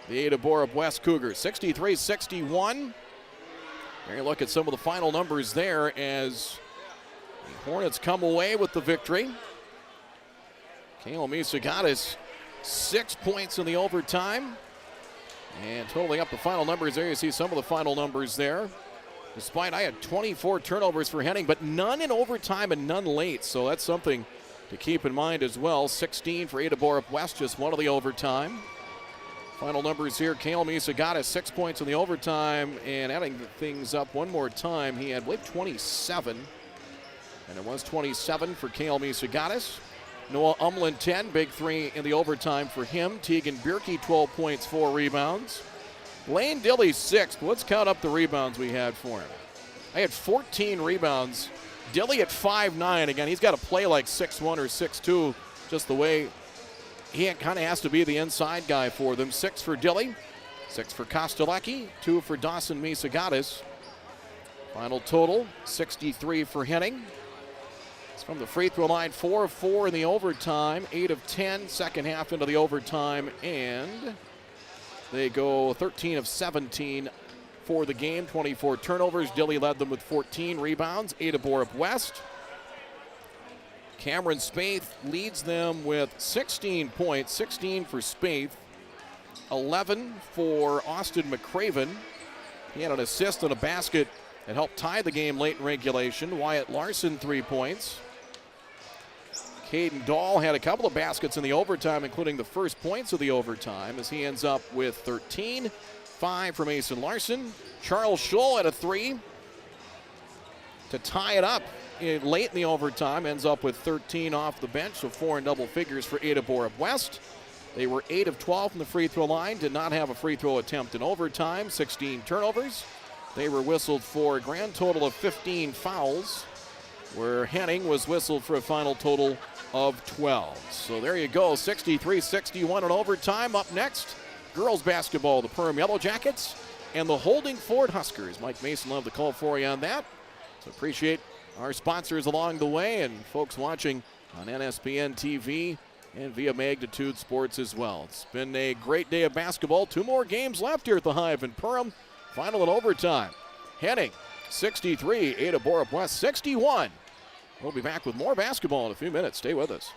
the Ada Borup West Cougars. 63-61. Here you look at some of the final numbers there as the Hornets come away with the victory. Caleb Isagatis, 6 points in the overtime. And totaling up the final numbers there, you see some of the final numbers there. Despite I had 24 turnovers for Henning, but none in overtime and none late. So that's something to keep in mind as well. 16 for Ada Borup West, just one of the overtime. Final numbers here, Caleb Isagatis, 6 points in the overtime. And adding things up one more time, he had, I believe, 27. And it was 27 for Caleb Isagatis. Noah Umlin, 10, big 3 in the overtime for him. Tegan Bierke, 12 points, 4 rebounds. Lane Dilly, 6, but let's count up the rebounds we had for him. I had 14 rebounds. Dilly at 5'9". Again, he's got to play like 6'1 or 6'2", just the way he kind of has to be the inside guy for them. 6 for Dilly, 6 for Kostelecki, 2 for Dawson Isagatis. Final total, 63 for Henning. It's from the free throw line, 4 of 4 in the overtime, 8 of 10 second half into the overtime, and they go 13 of 17 for the game, 24 turnovers. Dilly led them with 14 rebounds. Ada Borup West. Cameron Spaeth leads them with 16 points, 16 for Spaeth, 11 for Austin McCraven. He had an assist and a basket that helped tie the game late in regulation. Wyatt Larson, 3 points. Caden Dahl had a couple of baskets in the overtime, including the first points of the overtime, as he ends up with 13. 5 for Mason Larson. Charles Scholl had a 3 to tie it up late in the overtime. Ends up with 13 off the bench, so 4 in double figures for Ada Borup West. They were 8 of 12 from the free throw line, did not have a free throw attempt in overtime, 16 turnovers. They were whistled for a grand total of 15 fouls, where Henning was whistled for a final total of 12. So there you go, 63-61 in overtime. Up next, girls basketball, the Perham Yellow Jackets and the Holding Ford Huskers. Mike Mason will have the call for you on that. So appreciate our sponsors along the way and folks watching on NSPN TV and via Magnitude Sports as well. It's been a great day of basketball. 2 more games left here at the Hive in Perham. Final in overtime. Henning, 63, Ada Borup West, 61. We'll be back with more basketball in a few minutes. Stay with us.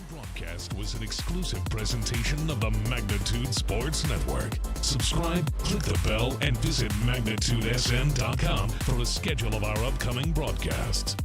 The broadcast was an exclusive presentation of the Magnitude Sports Network. Subscribe, click the bell, and visit magnitudesn.com for a schedule of our upcoming broadcasts.